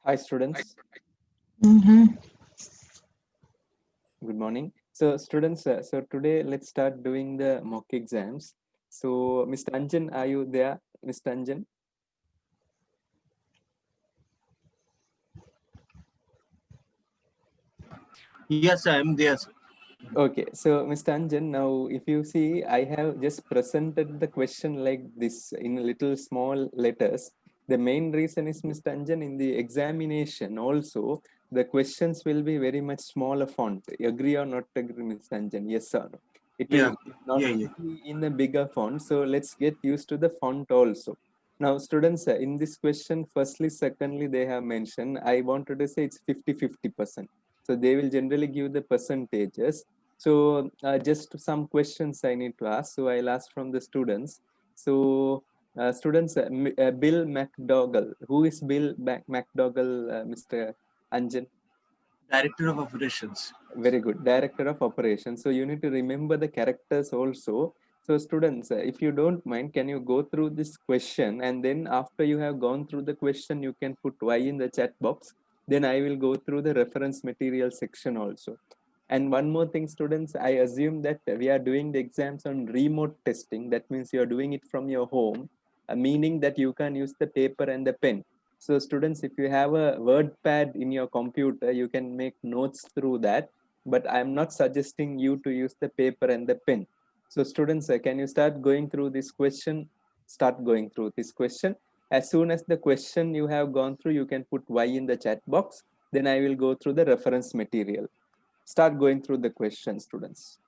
Hi students, Mm-hmm. good morning. So students, so today let's start doing the mock exams. So Mr. Anjan, are you there? Mr. Anjan? Yes, I am there, sir. Okay, so Mr. Anjan, now if you see, I have just presented the question like this in little small letters. The main reason is Mr. Anjan, in the examination also, the questions will be very much smaller font. Agree or not agree, Mr. Anjan? Yes or no? It will Yeah, not yeah. be in a bigger font. So let's get used to the font also. Now, students, in this question, firstly, secondly, they have mentioned, I wanted to say it's 50-50%. So they will generally give the percentages. So just some questions I need to ask. So I'll ask from the students. So students, Bill McDougall. Who is Bill McDougall, Mr. Anjan? Director of Operations. Very good. Director of Operations. So you need to remember the characters also. So students, if you don't mind, can you go through this question, and then after you have gone through the question, you can put Y in the chat box. Then I will go through the reference material section also. And one more thing, students, I assume that we are doing the exams on remote testing. That means you are doing it from your home, meaning that you can use the paper and the pen. So students, if you have a word pad in your computer, you can make notes through that. But I'm not suggesting you to use the paper and the pen. So students, can you start going through this question? Start going through this question. As soon as the question you have gone through, you can put Y in the chat box. Then I will go through the reference material. Start going through the question, students.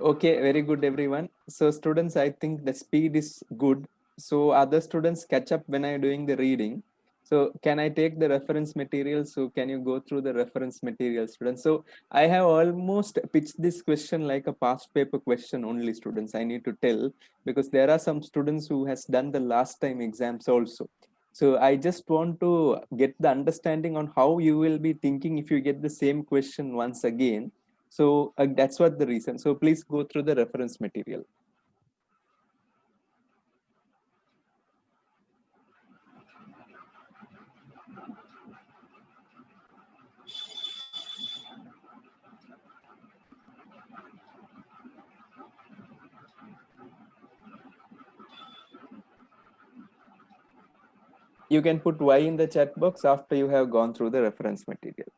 Okay, very good, everyone. So students, I think the speed is good. So other students catch up when I'm doing the reading. So can I take the reference material? So can you go through the reference material, students? So I have almost pitched this question like a past paper question only, students. I need to tell, because there are some students who has done the last time exams also. So I just want to get the understanding on how you will be thinking if you get the same question once again. So that's what the reason. So please go through the reference material. You can put Y in the chat box after you have gone through the reference material.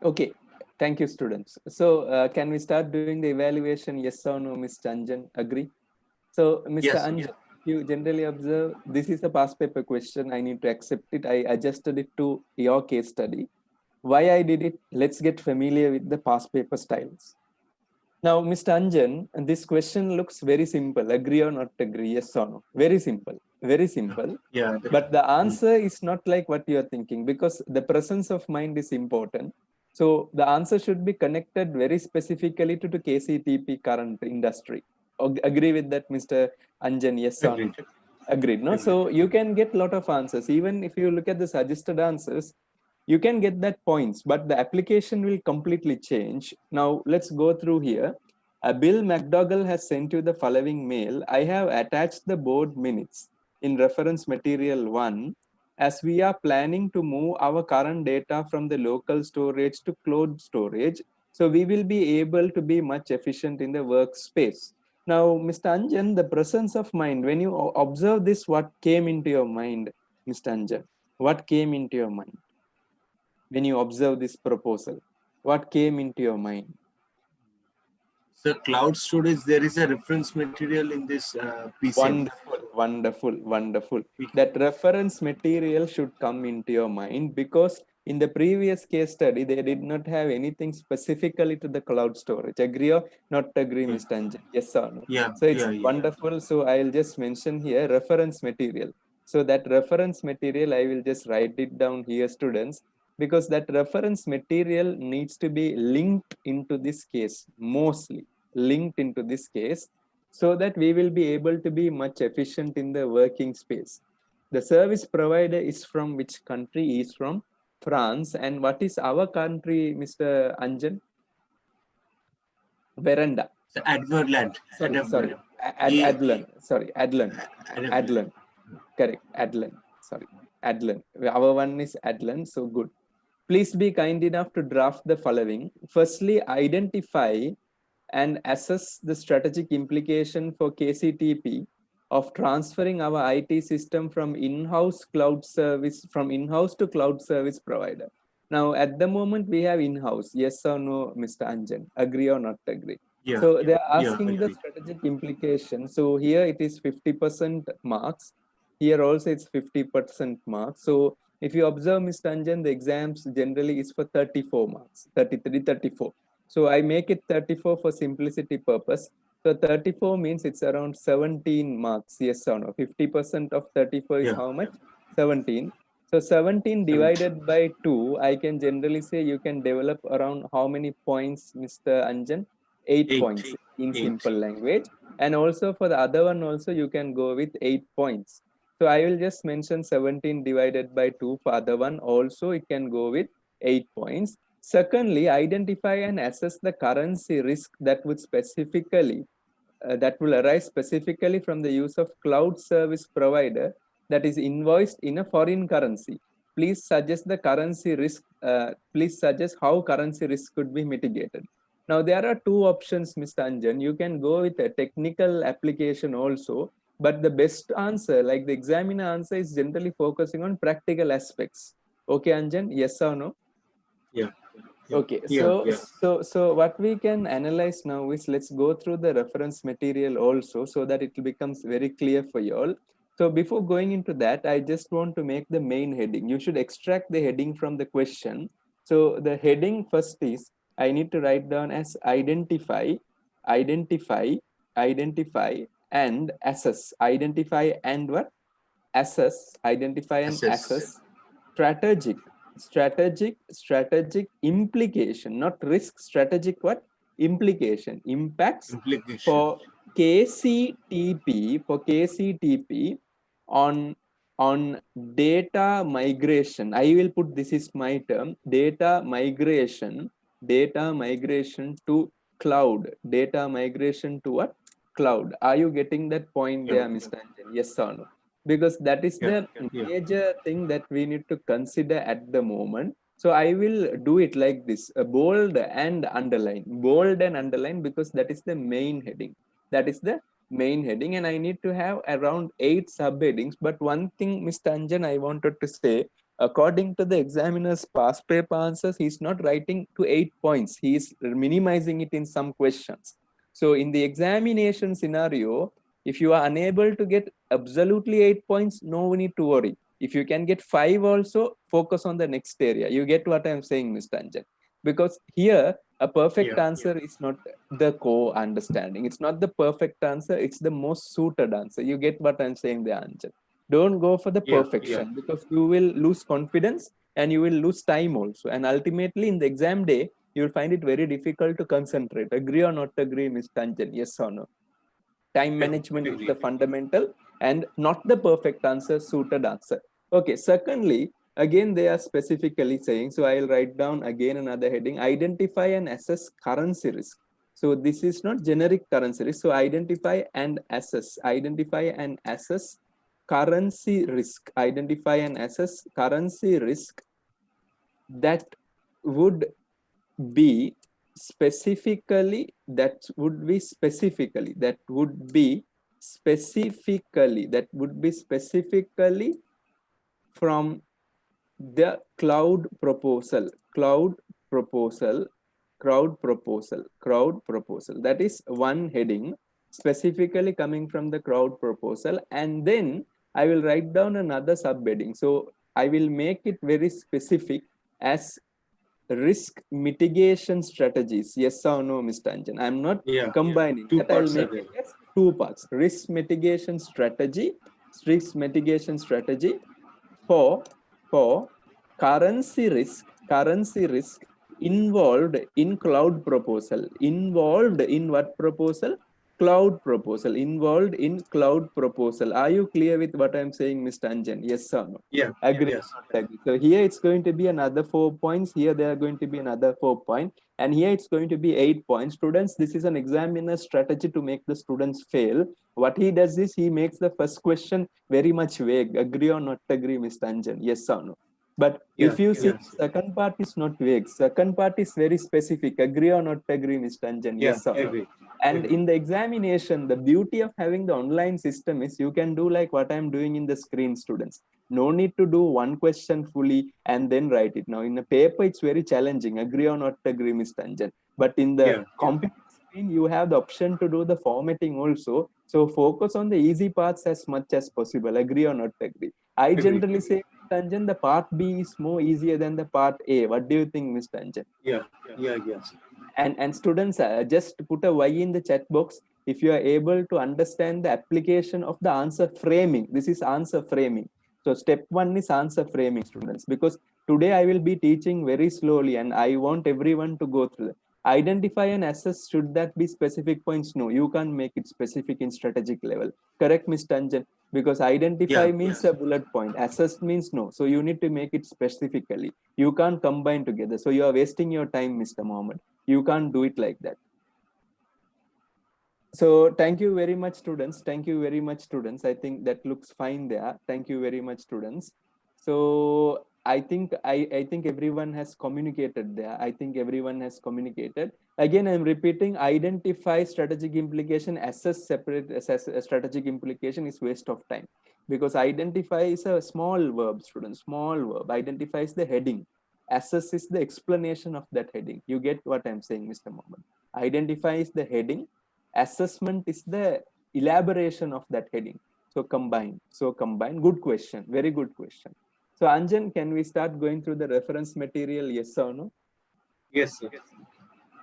Okay, thank you, students. So can we start doing the evaluation? Yes or no, Mr. Anjan? Agree? So Mr. Yes, sir. Anjan, you generally observe this is a past paper question. I need to accept it. I adjusted it to your case study. Why I did it? Let's get familiar with the past paper styles. Now, Mr. Anjan, this question looks very simple. Agree or not agree? Yes or no? Very simple. Very simple. Yeah. But the answer is not like what you are thinking, because the presence of mind is important. So the answer should be connected very specifically to the KCTP current industry. Agree with that, Mr. Anjan? Yes or no? Agreed. Agreed. No. Agreed. So you can get a lot of answers. Even if you look at the suggested answers, you can get that points, but the application will completely change. Now let's go through here. Bill McDougall has sent you the following mail. I have attached the board minutes in reference material 1, as we are planning to move our current data from the local storage to cloud storage. So we will be able to be much efficient in the workspace. Now, Mr. Anjan, the presence of mind, when you observe this, what came into your mind, Mr. Anjan? What came into your mind when you observe this proposal? What came into your mind? So cloud storage, there is a reference material in this PCM. Wonderful, wonderful, wonderful. That reference material should come into your mind, because in the previous case study, they did not have anything specifically to the cloud storage. Agree or not agree, Yeah. Mr. Anjan? Yes or no? Yeah. So it's Yeah. Yeah. wonderful. So I'll just mention here reference material. So that reference material, I will just write it down here, students, because that reference material needs to be linked into this case, mostly linked into this case, so that we will be able to be much efficient in the working space. The service provider is from which country? Is from France. And what is our country, Mr. Anjan? Veranda. So Adverland. Sorry. Adverland. E- Adlan. Sorry, Adlan. Adverland. Adlan. Correct. Adlan. Sorry. Adlan. Our one is Adlan. So good. Please be kind enough to draft the following. Firstly, identify and assess the strategic implication for KCTP of transferring our IT system from in-house to cloud service provider. Now, at the moment, we have in-house. Yes or no, Mr. Anjan? Agree or not agree? Yeah. So they're Yeah. asking the Agreed. strategic implication. So here it is 50% marks. Here also it's 50% marks. So if you observe, Mr. Anjan, the exams generally is for 34 marks, 33, 34. So I make it 34 for simplicity purpose. So 34 means it's around 17 marks. Yes or no? 50% of 34 is Yeah. how much? 17. So 17 17. divided by 2, I can generally say you can develop around how many points, Mr. Anjan? 8 8. points in 8. simple language. And also for the other one also, you can go with 8 points. So I will just mention 17 divided by 2 for other one. Also, it can go with 8 points. Secondly, identify and assess the currency risk that will arise specifically from the use of cloud service provider that is invoiced in a foreign currency. Please suggest the currency risk. Please suggest how currency risk could be mitigated. Now there are two options, Mr. Anjan. You can go with a technical application also, but the best answer, like the examiner answer, is generally focusing on practical aspects. Okay, Anjan, yes or no? Yeah. Yeah. Okay, Yeah. Yeah. so what we can analyze now is, let's go through the reference material also, so that it becomes very clear for you all. So before going into that, I just want to make the main heading. You should extract the heading from the question. So the heading first is, I need to write down as identify, identify, identify, and assess. Identify and what? Assess. Identify and Assess. assess strategic implication, not risk, strategic what? Implication, impacts Implication. for KCTP on data migration. I will put, this is my term, data migration to cloud. Data migration to what? Cloud. Are you getting that point Yeah. there, Mr. Anjan? Yes or no? Because that is Yeah. the Yeah. major thing that we need to consider at the moment. So I will do it like this: bold and underline, because that is the main heading. That is the main heading, and I need to have around 8 subheadings. But one thing, Mr. Anjan, I wanted to say, according to the examiner's past paper answers, he's not writing to 8 points. He is minimizing it in some questions. So in the examination scenario, if you are unable to get absolutely 8 points, no need to worry. If you can get 5 also, focus on the next area. You get what I'm saying, Mr. Anjan? Because here, a perfect Yeah. answer is not the core understanding. It's not the perfect answer. It's the most suited answer. You get what I'm saying there, Anjan? Don't go for the Yeah. perfection, because you will lose confidence and you will lose time also. And ultimately, in the exam day, you will find it very difficult to concentrate. Agree or not agree, Ms. Tanjan? Yes or no? Time management is the fundamental and not the perfect answer, suited answer. Okay, secondly, again, they are specifically saying, so I'll write down again another heading, identify and assess currency risk. So this is not generic currency risk. So identify and assess currency risk, identify and assess currency risk that would be specifically that would be specifically from the proposal proposal. That is one heading specifically coming from the crowd proposal, and then I will write down another subheading. So I will make it very specific as risk mitigation strategies. Yes or no, Mr. Anjan? I'm not combining Two that. I'll parts are make there. it as two parts. Risk mitigation strategy for currency risk involved in cloud proposal. Involved in what proposal? Cloud proposal. Involved in cloud proposal. Are you clear with what I'm saying, Mr. Anjan? Yes or no? Yeah. Agree. Yes. Agree. So here it's going to be another 4 points. Here there are going to be another 4 points. And here it's going to be 8 points. Students, this is an examiner strategy to make the students fail. What he does is he makes the first question very much vague. Agree or not agree, Mr. Anjan? Yes or no? But Yeah. if you see, Yes. second part is not vague. Second part is very specific. Agree or not agree, Mr. Anjan? Yeah. Yes or no? Agree. And in the examination, the beauty of having the online system is you can do like what I'm doing in the screen, students. No need to do one question fully and then write it. Now, in a paper, it's very challenging. Agree or not agree, Mr. Anjan? But in the computer screen, you have the option to do the formatting also. So focus on the easy parts as much as possible. Agree or not agree? I generally say, Mr. Anjan, the part B is more easier than the part A. What do you think, Mr. Anjan? Yeah. Yeah. Yes. And students, just put a Y in the chat box if you are able to understand the application of the answer framing. This is answer framing. So step one is answer framing, students, because today I will be teaching very slowly and I want everyone to go through that. Identify and assess, should that be specific points? No, you can't make it specific in strategic level. Correct, Mr. Anjan? Because identify means a bullet point, assess means no. So you need to make it specifically. You can't combine together. So you are wasting your time, Mr. Mohammed. You can't do it like that. So thank you very much, students. Thank you very much, students. I think that looks fine there. Thank you very much, students. So I think everyone has communicated there. I think everyone has communicated. Again, I'm repeating, identify strategic implication, assess strategic implication is waste of time, because identify is a small verb, students, small verb. Identify is the heading. Assess is the explanation of that heading. You get what I'm saying, Mr. Mohammed? Identify is the heading. Assessment is the elaboration of that heading. So combine. Good question. Very good question. So Anjan, can we start going through the reference material? Yes or no? Yes, sir.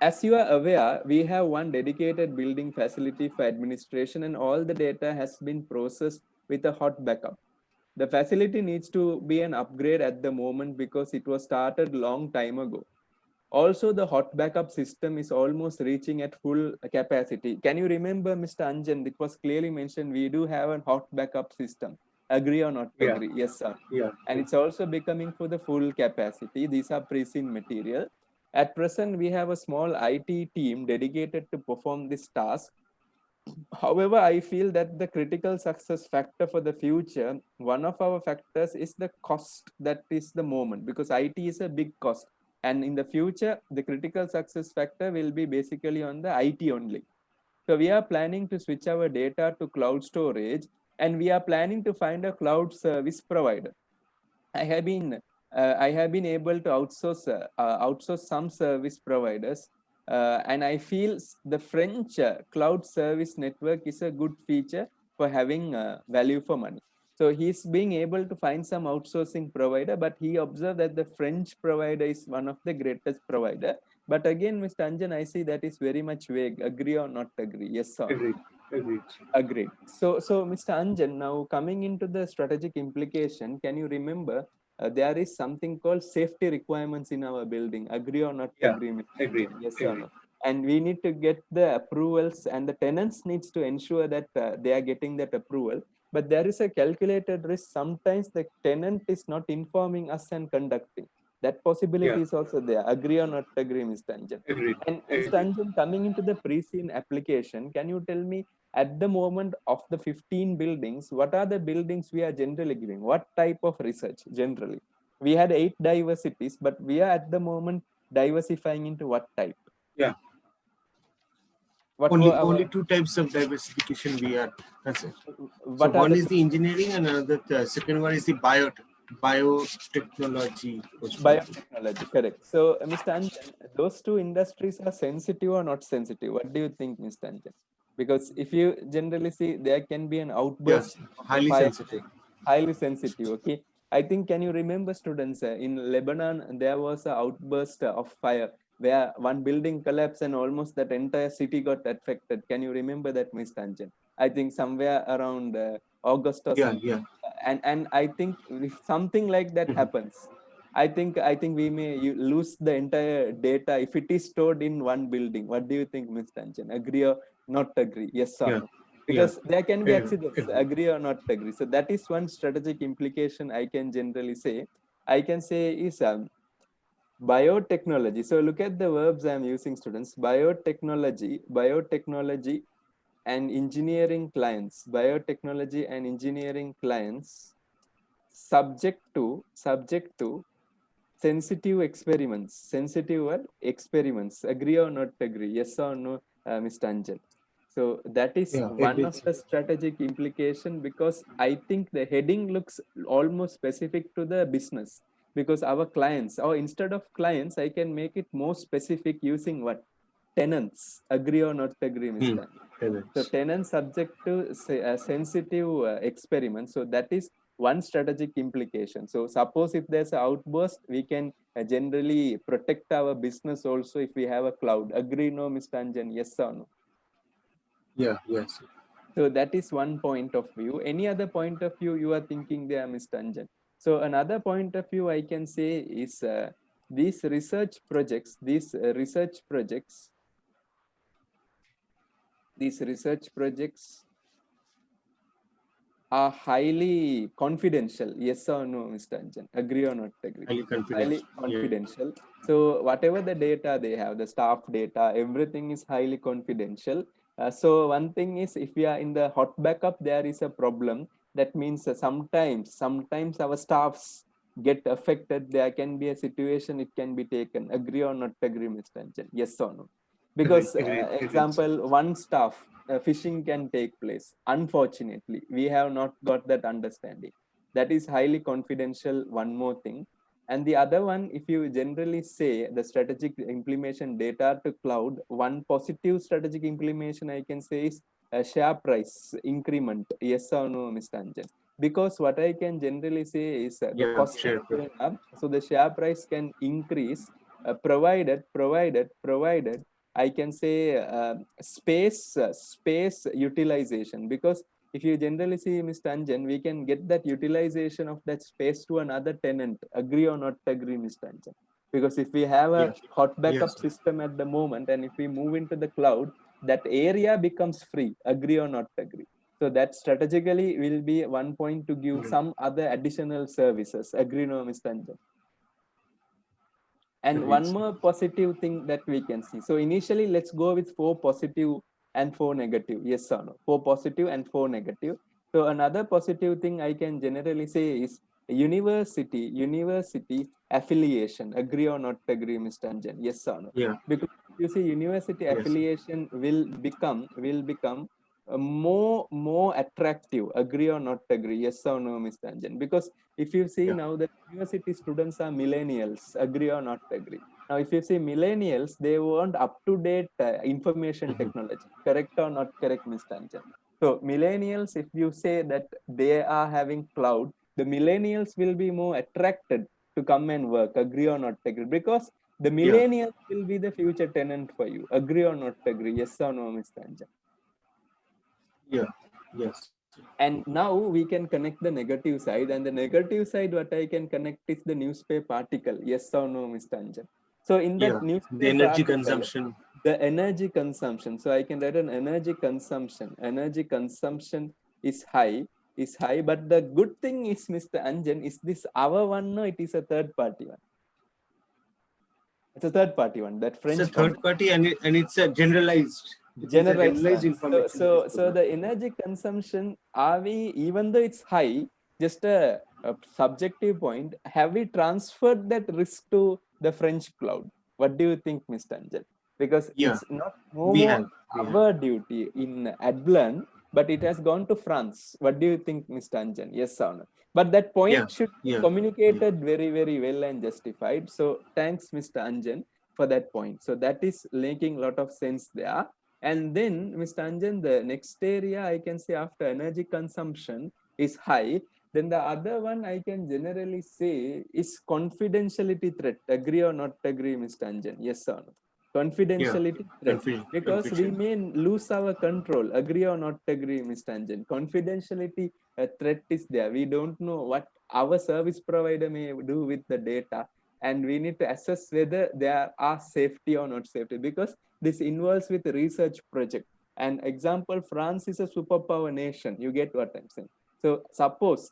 As you are aware, we have one dedicated building facility for administration and all the data has been processed with a hot backup. The facility needs to be an upgrade at the moment because it was started long time ago. Also, the hot backup system is almost reaching at full capacity. Can you remember, Mr. Anjan? It was clearly mentioned we do have a hot backup system. Agree or not agree? Yes, sir. Yeah. And it's also becoming for the full capacity. These are pre-seen material. At present, we have a small IT team dedicated to perform this task. However, I feel that the critical success factor for the future, one of our factors is the cost. That is the moment, because IT is a big cost. And in the future, the critical success factor will be basically on the IT only. So we are planning to switch our data to cloud storage, and we are planning to find a cloud service provider. I have been able to outsource some service providers, and I feel the French cloud service network is a good feature for having value for money. So he's being able to find some outsourcing provider, but he observed that the French provider is one of the greatest provider. But again, Mr. Anjan, I see that is very much vague. Agree or not agree? Yes or no? Agreed. Agreed. Agreed. So Mr. Anjan, now coming into the strategic implication, can you remember there is something called safety requirements in our building? Agree or not Yeah, agree, Mr. agreed. Anjan? Yes or Agreed. no? And we need to get the approvals, and the tenants needs to ensure that they are getting that approval. But there is a calculated risk. Sometimes the tenant is not informing us and conducting. That Yeah, possibility is also there. Agree or not agree, Mr. Anjan? agreed. And Mr. Agreed. Anjan, coming into the pre-scene application, can you tell me at the moment of the 15 buildings, what are the buildings we are generally giving? What type of research generally? We had 8 diversities, but we are at the moment diversifying into what type? Yeah. What were Only our, two types of diversification we are concerned. So what are one the is two? the engineering, and another the second one is the biotechnology portion. Biotechnology, correct. So, Mr. Anjan, those two industries are sensitive or not sensitive? What do you think, Mr. Anjan? Because if you generally see, there can be an Yes, outburst of a highly fire, sensitive. highly sensitive. Okay, I think, can you remember, students, in Lebanon there was an outburst of fire where one building collapsed and almost that entire city got affected. Can you remember that, Mr. Anjan? I think somewhere around August or Yeah, something. yeah. And I think if something like that Mhm. happens, I think we may lose the entire data if it is stored in one building. What do you think, Mr. Anjan? Agree or not agree? Yes or Yeah, no? yeah. Because there can be accidents. Agreed. Agree or not agree? So that is one strategic implication I can generally say. I can say is biotechnology. So look at the verbs I'm using, students. Biotechnology and engineering clients. Biotechnology and engineering clients subject to sensitive experiments. Agree or not agree? Yes or no, Mr. Anjan? So that is Yeah, one agreed. of the strategic implication, because I think the heading looks almost specific to the business, because our clients, or instead of clients, I can make it more specific using what? Tenants. Agree or not agree, Hmm. Mr. Anjan? So Tenants. tenants subject to sensitive experiments. So that is one strategic implication. So suppose if there's an outburst, we can generally protect our business also if we have a cloud. Agree, no, Mr. Anjan? Yes or no? Yeah, yes. So that is one point of view. Any other point of view you are thinking there, Mr. Anjan? So another point of view I can say is these research projects, these research projects are highly confidential. Yes or no, Mr. Anjan? Agree or not agree? Highly Highly confidential. Yeah. confidential. So whatever the data they have, the staff data, everything is highly confidential. So one thing is, if we are in the hot backup, there is a problem. That means sometimes our staffs get affected. There can be a situation, it can be taken. Agree or not agree, Mr. Anjan? Yes or no? Agreed. Because Agreed, sir. example, one staff phishing can take place. Unfortunately, we have not got that understanding. That is highly confidential. One more thing. And the other one, if you generally say the strategic implementation data to cloud, one positive strategic implementation I can say is a share price increment. Yes or no, Mr. Anjan? Because what I can generally say is the Yeah, cost is sure. going up, so the share price can increase, provided I can say space utilization. Because if you generally see, Mr. Anjan, we can get that utilization of that space to another tenant. Agree or not agree, Mr. Anjan? Because if we have a Yeah. hot backup Yes. system at the moment, and if we move into the cloud, that area becomes free. Agree or not agree? So that strategically will be one point to give Agreed. some other additional services. Agree, no, Mr. Anjan? And Agreed, one sir. more positive thing that we can see. So initially, let's go with 4 positive and 4 negative. Yes or no? 4 positive and 4 negative. So another positive thing I can generally say is university affiliation. Agree or not agree, Mr. Anjan? Yes or no? Yeah. Because you see, university Yes. affiliation will become more attractive. Agree or not agree? Yes or no, Mr. Anjan? Because if you see Yeah. now, the university students are millennials. Agree or not agree? Now if you see millennials, they want up to date information Mhm. technology. Correct or not correct, Mr. Anjan? So millennials, if you say that they are having cloud, the millennials will be more attracted to come and work. Agree or not agree? Because the Yeah. millennials will be the future tenant for you. Agree or not agree? Yes or no, Mr. Anjan? Yeah. Yes. And now we can connect the negative side, and the negative side what I can connect is the newspaper article. Yes or no, Mr. Anjan? So in that Yeah. The newspaper energy article, consumption. the energy consumption, so I can write an energy consumption is high, but the good thing is, Mr. Anjan, is this our one? No, it is a third party one. It's a third party one, that It's a French third comment. party, and it's a generalized. It is a Generalized generalized one. So, information so, based so program. the energy consumption, are we, even though it's high, just a subjective point, have we transferred that risk to the French cloud? What do you think, Mr. Anjan? Because Yeah. it's not no We more have. We have. our duty in Adlan, but it has gone to France. What do you think, Mr. Anjan? Yes or no? But that Yeah. point should be Yeah. Yeah. communicated very, very well and justified. So thanks, Mr. Anjan, for that point. So that is making a lot of sense there. And then, Mr. Anjan, the next area I can say after energy consumption is high, then the other one I can generally say is confidentiality threat. Agree or not agree, Mr. Anjan? Yes or no? Yeah. Confidentiality threat. Because we Confusion. may lose our control. Agree or not agree, Mr. Anjan? Confidentiality threat is there. We don't know what our service provider may do with the data, and we need to assess whether there are safety or not safety, because this involves with research project. And example, France is a superpower nation. You get what I'm saying? So suppose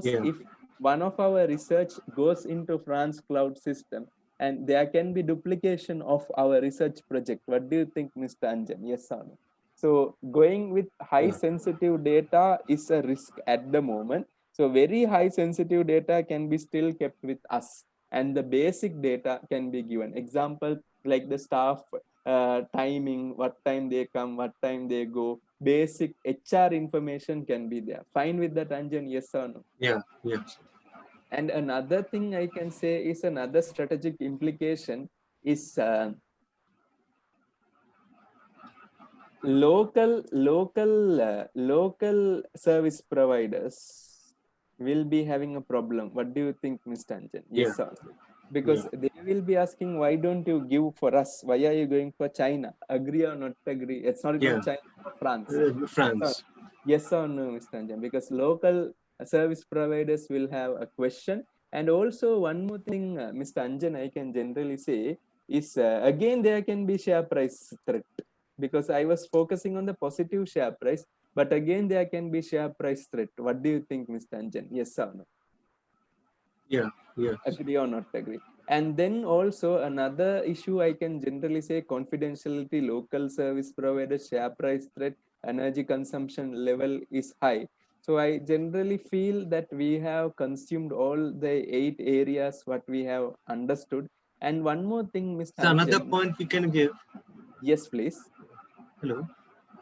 Yeah. if one of our research goes into France cloud system, and there can be duplication of our research project. What do you think, Mr. Anjan? Yes or no? So going with high Yeah. sensitive data is a risk at the moment. So very high sensitive data can be still kept with us, and the basic data can be given. Example, like the staff timing, what time they come, what time they go, basic HR information can be there. Fine with that, Anjan? Yes or no? Yeah. Yeah. And another thing I can say is another strategic implication is local service providers will be having a problem. What do you think, Mr. Anjan? Yeah. Yes or no? Yeah. Because they will be asking, why don't you give for us? Why are you going for China? Agree or not agree? It's not Yeah. China, for France. Yes or, France. yes or no, Mr. Anjan? Because local service providers will have a question. And also one more thing, Mr. Anjan, I can generally say is again there can be share price threat, because I was focusing on the positive share price, but again there can be share price threat. What do you think, Mr. Anjan? Yes or no? Yeah. Yeah. Agree or not agree? And then also another issue I can generally say, confidentiality, local service provider, share price threat, energy consumption level is high. So I generally feel that we have consumed all the 8 areas what we have understood. And one more thing, Mr. So another Anjan. point we can give. Yes, please. Hello.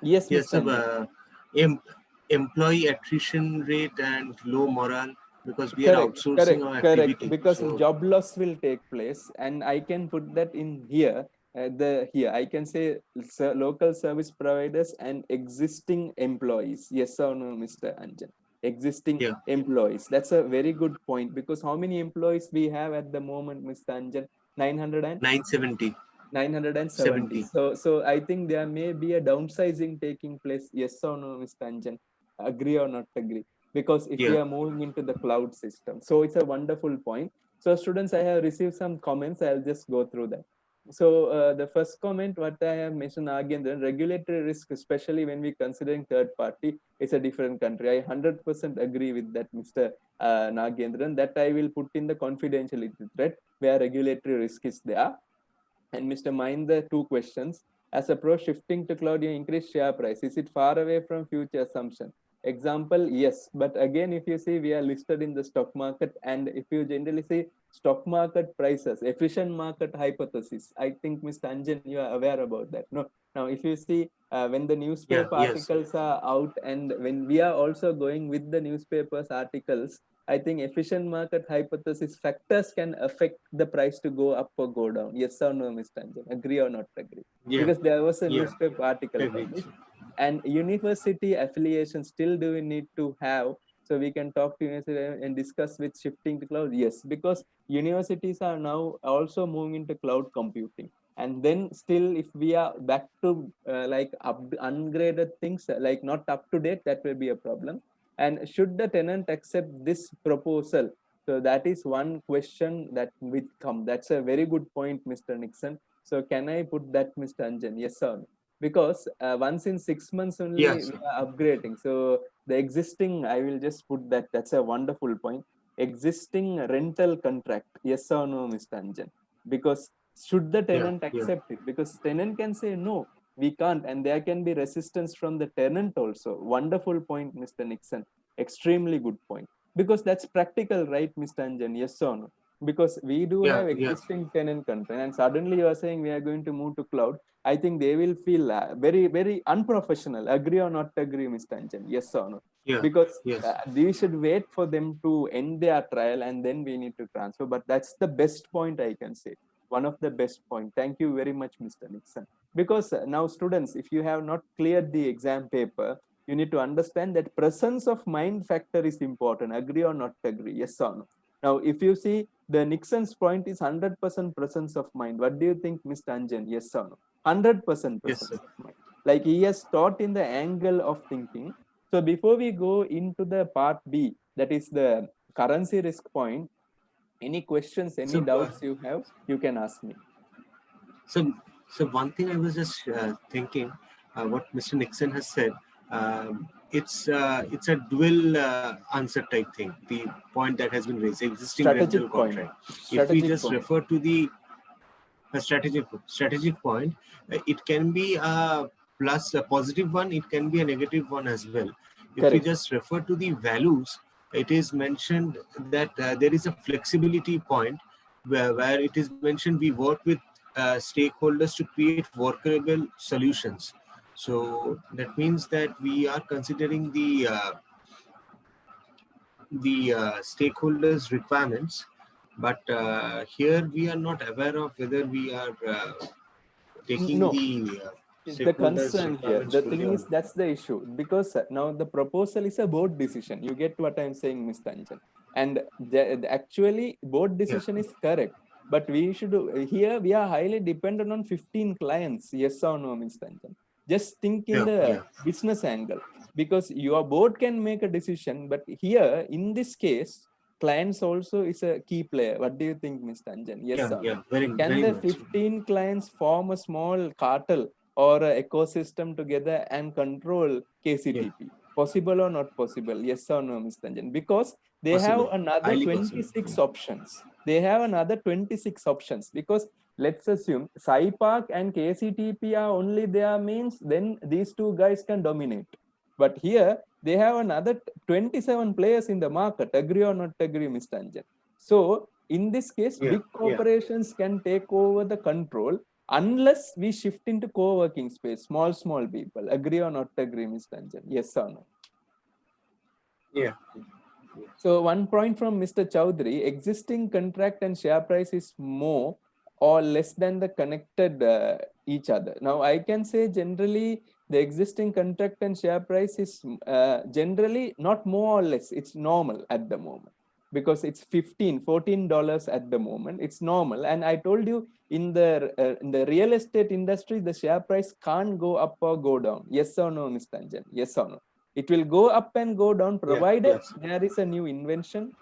Yes, Yes. Mr. So, Anjan. em- employee attrition rate and low morale, because we are Correct, outsourcing correct, our correct. activity. Because So job loss will take place, and I can put that in here. The here I can say local service providers and existing employees. Yes or no, Mr. Anjan? Existing yeah, employees. That's a very good point, because how many employees we have at the moment, Mr. Anjan? 900 and 970, 970. 70. So I think there may be a downsizing taking place. Yes or no, Mr. Anjan? Agree or not agree? Because if we Yeah. are moving into the cloud system, so it's a wonderful point. So students, I have received some comments. I'll just go through that. So the first comment, what I have mentioned again, the regulatory risk, especially when we considering third party, it's a different country. I 100% agree with that, Mr. Nagendran. That I will put in the confidentiality threat where regulatory risk is there. And Mr. Mind, the two questions. As a pro shifting to cloud, you increase share price. Is it far away from future assumption? Example, yes. But again, if you see, we are listed in the stock market. And if you generally see stock market prices, efficient market hypothesis, I think, Mr. Anjan, you are aware about that. No. Now, if you see when the Yeah. newspaper Yes. articles are out, and when we are also going with the newspapers articles, I think efficient market hypothesis factors can affect the price to go up or go down. Yes or no, Mr. Anjan? Agree or not agree? Yeah. Because there was a Yeah. newspaper article Agreed. published. And university affiliation still do we need to have? So we can talk to university and discuss with shifting to cloud. Yes, because universities are now also moving into cloud computing. and then still if we are back to like ungraded things, like not up to date, that will be a problem. And should the tenant accept this proposal? So that is one question that will come. That's a very good point, Mr. Nixon. So can I put that, Mr. Anjan? Yes or no? Because once in 6 months only Yes. we are upgrading. So the existing, I will just put that. That's a wonderful point. Existing rental contract, yes or no, Mr. Anjan? Because should the Yeah. tenant Yeah. accept it? Because tenant can say no, we can't, and there can be resistance from the tenant also. Wonderful point, Mr. Nixon. Extremely good point. Because that's practical, right, Mr. Anjan? Yes or no? Because we do Yeah. have Yeah. existing tenant contract, and suddenly you are saying we are going to move to cloud. I think they will feel very, very unprofessional. Agree or not agree, Mr. Anjan? Yes or no? Yeah. Because Yes. we should wait for them to end their trial and then we need to transfer. But that's the best point, I can say. One of the best point. Thank you very much, Mr. Nixon. Because now students, if you have not cleared the exam paper, you need to understand that presence of mind factor is important. Agree or not agree? Yes or no? Now, if you see the Nixon's point is 100% presence of mind. What do you think, Mr. Anjan? Yes or no? 100% Yes, presence sir. of mind. Like he has taught in the angle of thinking. So before we go into the part B, that is the currency risk point, any questions, any So, doubts you have, you can ask me. so, so one thing I was just thinking, what Mr. Nixon has said, it's a dual answer type thing. The point that has been raised, existing rental Strategic point. contract. If we Strategic just point. refer to the strategic point, it can be a plus a positive one, it can be a negative one as well. If we Correct. just refer to the values, it is mentioned that there is a flexibility point where it is mentioned we work with stakeholders to create workable solutions. So that means that we are considering the stakeholders' requirements, but here we are not aware of whether we are taking No, the the stakeholders' concern here, requirements the fully thing or is, not. that's the issue. Because now the proposal is a board decision. You get what I'm saying, Mr. Anjan? And actually board Yeah, decision is correct, but we should here we are highly dependent on 15 clients. Yes or no, Mr. Anjan? Just think in yeah, the yeah, business angle. Because your board can make a decision, but here in this case clients also is a key player. What do you think, Mr. Anjan? Yes yeah, or no? yeah. Very, Can very the much. 15 clients form a small cartel or a ecosystem together and control Yeah, KCTP? Possible or not possible? Yes or no, Mr. Anjan? Because they have possible, another highly possible. 26 options. They have another 26 options. Because let's assume SciPark and KCTP are only there, means then these two guys can dominate. But here they have another 27 players in the market. Agree or not agree, Mr. Anjan? So in this case, Yeah, big yeah, corporations can take over the control unless we shift into co-working space, small people. Agree or not agree, Mr. Anjan? Yes or no? yeah, So one point from Mr. Chowdhury, existing contract and share price is more or less than the connected each other. Now I can say generally the existing contract and share price is generally not more or less. It's normal at the moment because it's $14 at the moment. It's normal. And I told you in the real estate industry, the share price can't go up or go down. Yes or no, Mr. Anjan? Yes or no? It will go up and go down yeah, provided yes, there is a new invention,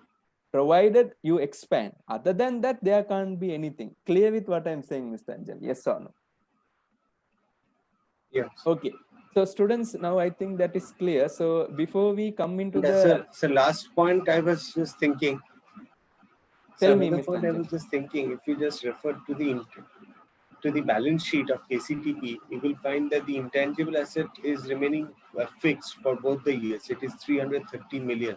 provided you expand. Other than that, there can't be anything. Clear with what I'm saying, Mr. Anjan? Yes or no? yes. Okay. So students, now I think that is clear. So before we come into And the, so last point I was just thinking. So tell me, another Mr. point I Anjan. was just thinking, if you just refer to the balance sheet of KCTP, you will find that the intangible asset is remaining fixed for both the years. It is 330 million.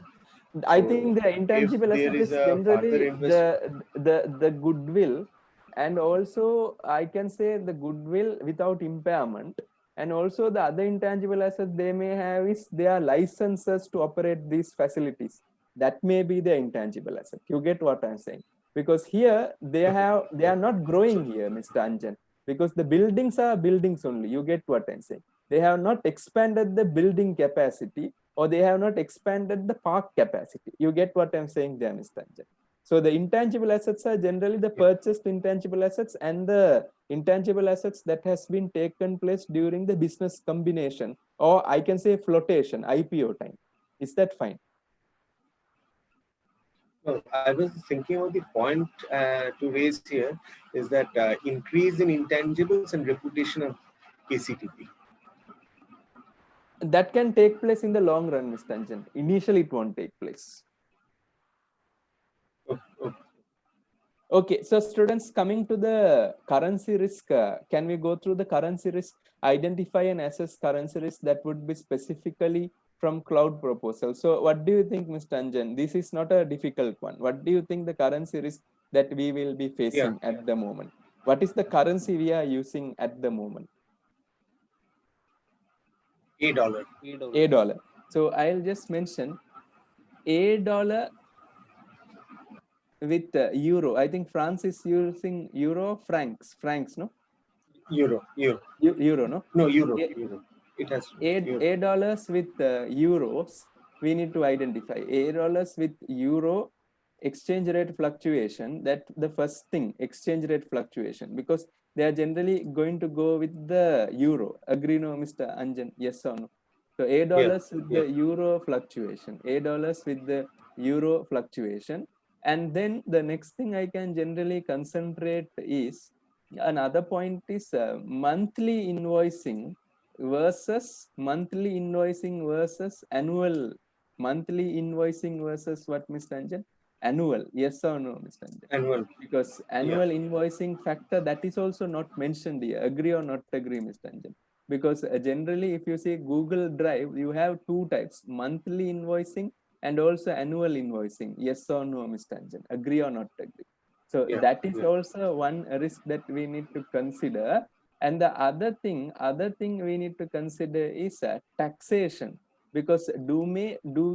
I So think the if intangible there asset is is a further generally investment, the goodwill, and also I can say the goodwill without impairment, and also the other intangible assets they may have is their licenses to operate these facilities. That may be the intangible asset. You get what I'm saying? Because here okay, they are okay. not So growing here, Mr. Anjan, because the buildings are buildings only. You get what I'm saying? They have not expanded the building capacity or they have not expanded the park capacity. You get what I'm saying there, Mr. Anjan? So the intangible assets are generally the purchased intangible assets and the intangible assets that has been taken place during the business combination, or I can say flotation, IPO time. Is that fine? No, I was thinking about the point to raise here is that increase in intangibles and reputation of KCTP. That can take place in the long run, Mr. Anjan. Initially, it won't take place. Okay. Okay, so students, coming to the currency risk, can we go through the currency risk, identify and assess currency risk that would be specifically from cloud proposal? So what do you think, Mr. Anjan? This is not a difficult one. What do you think the currency risk that we will be facing at the moment? What is the currency we are using at the moment? $1. $1. So I'll just mention $1 with euro. I think France is using euro, francs, no? Euro. Euro, no? No, euro. It has $8 with euros. We need to identify $8 with euro exchange rate fluctuation. That the first thing, exchange rate fluctuation, because they are generally going to go with the euro. Agree, no, Mr. Anjan? Yes or no? So $8 with the euro fluctuation. $8 with the euro fluctuation. And then the next thing I can generally concentrate is another point is monthly invoicing versus monthly invoicing versus what, Mr. Anjan? Annual. Yes or no, Mr. Anjan? annual. Because annual invoicing factor, that is also not mentioned here. Agree or not agree, Mr. Anjan? Because generally, if you see Google Drive, you have two types, monthly invoicing and also annual invoicing. Yes or no, Mr. Anjan? Agree or not agree? So that is also one risk that we need to consider. And the other thing we need to consider is taxation. Because do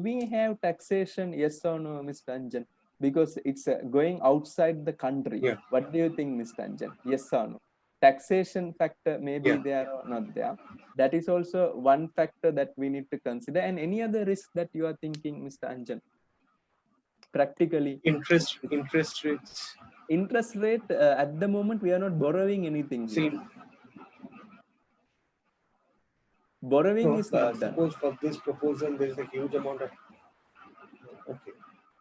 we have taxation? Yes or no, Mr. Anjan? Because it's going outside the country. What do you think, Mr. Anjan? Yes or no? Taxation factor may be there or not there. That is also one factor that we need to consider. And any other risk that you are thinking, Mr. Anjan? Practically, interest rates. Interest rate at the moment we are not borrowing anything. Borrowing is not done. Suppose for this proposal there is a huge amount of. Okay,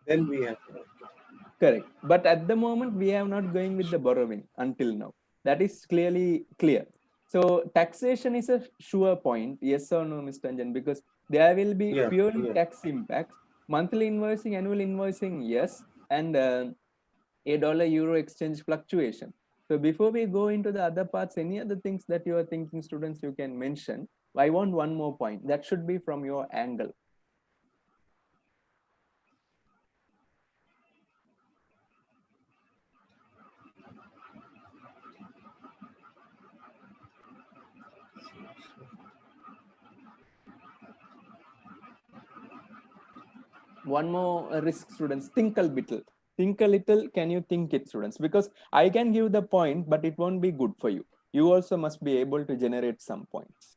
then we have to. Correct, but at the moment we are not going with the borrowing until now. That is clearly clear. So taxation is a sure point. Yes or no, Mr. Anjan? Because there will be purely tax impacts. Monthly invoicing, annual invoicing, yes, and $1 euro exchange fluctuation. So before we go into the other parts, any other things that you are thinking, students, you can mention. I want one more point. That should be from your angle. One more risk, students. Think a little. Can you think it, students? Because I can give the point, but it won't be good for you. You also must be able to generate some points.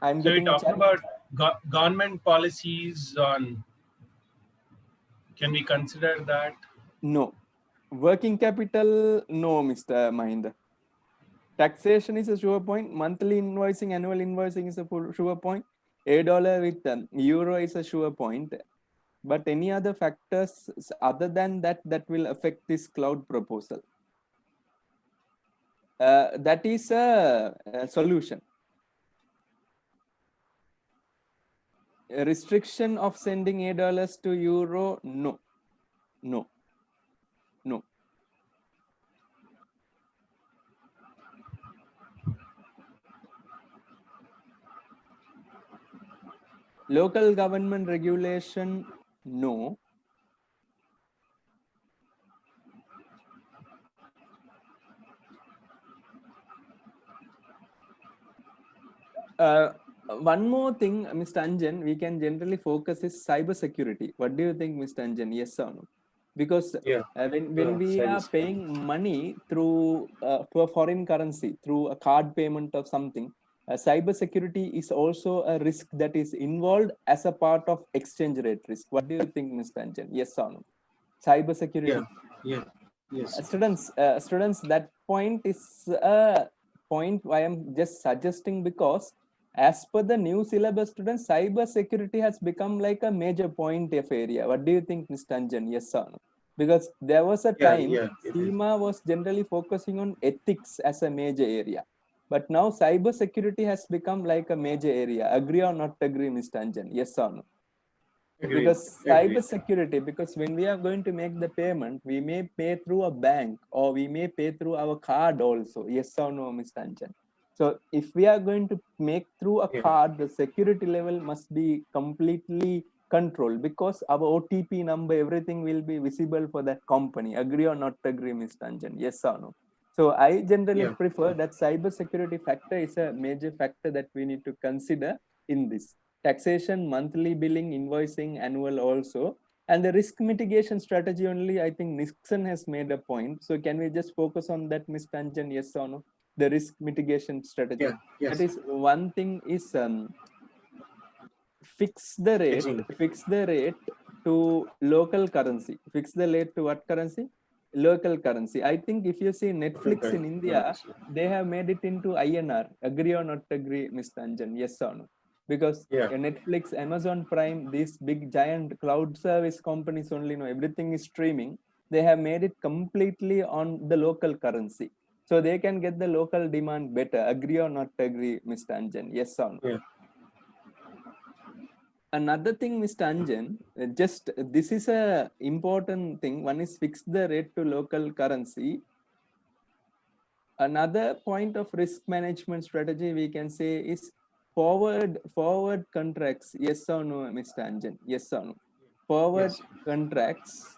I'm So getting you're talking about government policies on. Can we consider that? No. Working capital, no, Mr. Mahinda. Taxation is a sure point. Monthly invoicing, annual invoicing is a sure point. $1 with euro is a sure point. But any other factors other than that will affect this cloud proposal? That is a solution. A restriction of sending $1 to euro? No. Local government regulation? No. One more thing, Mr. Anjan, we can generally focus is cyber security. What do you think, Mr. Anjan? Yes or no? because Yeah. when we are Cybersecurity. paying money through to a foreign currency through a card payment or something, cyber security is also a risk that is involved as a part of exchange rate risk. What do you think, Mr. Anjan? Yes or no? Cyber security. Yeah. Yeah. Yes. Students, that point is a point I am just suggesting, because as per the new syllabus, students, cyber security has become like a major point of area. What do you think, Mr. Anjan? Yes or no? Because there was a Yeah. time Yeah. It is. SEMA was generally focusing on ethics as a major area, but now cyber security has become like a major area. Agree or not agree, Mr. Anjan? Yes or no? Agreed. Because Agreed. cyber security, because when we are going to make the payment, we may pay through a bank or we may pay through our card also. Yes or no, Mr. Anjan? So if we are going to make through a Yeah. card, the security level must be completely controlled, because our OTP number, everything will be visible for that company. Agree or not agree, Mr. Anjan? Yes or no? So I generally Yeah. prefer that cyber security factor is a major factor that we need to consider in this. Taxation, monthly billing, invoicing, annual also. And the risk mitigation strategy only, I think Nixon has made a point. So can we just focus on that, Ms. Tanjan? Yes or no? The risk mitigation strategy. Yeah. That Yes. is, one thing is Hedging. fix the rate to local currency. Fix the rate to what currency? Local currency. I think if you see Local Netflix in India, currency. they have made it into INR. Agree or not agree, Mr. Anjan? Yes or no? Because Yeah. Netflix, Amazon Prime, these big giant cloud service companies only know everything is streaming. They have made it completely on the local currency. So they can get the local demand better. Agree or not agree, Mr. Anjan? Yes or no? Yeah. Another thing, Mr. Anjan, just this is a important thing. One is fix the rate to local currency. Another point of risk management strategy we can say is forward contracts. Yes or no, Mr. Anjan? Yes or no? Forward Yes. contracts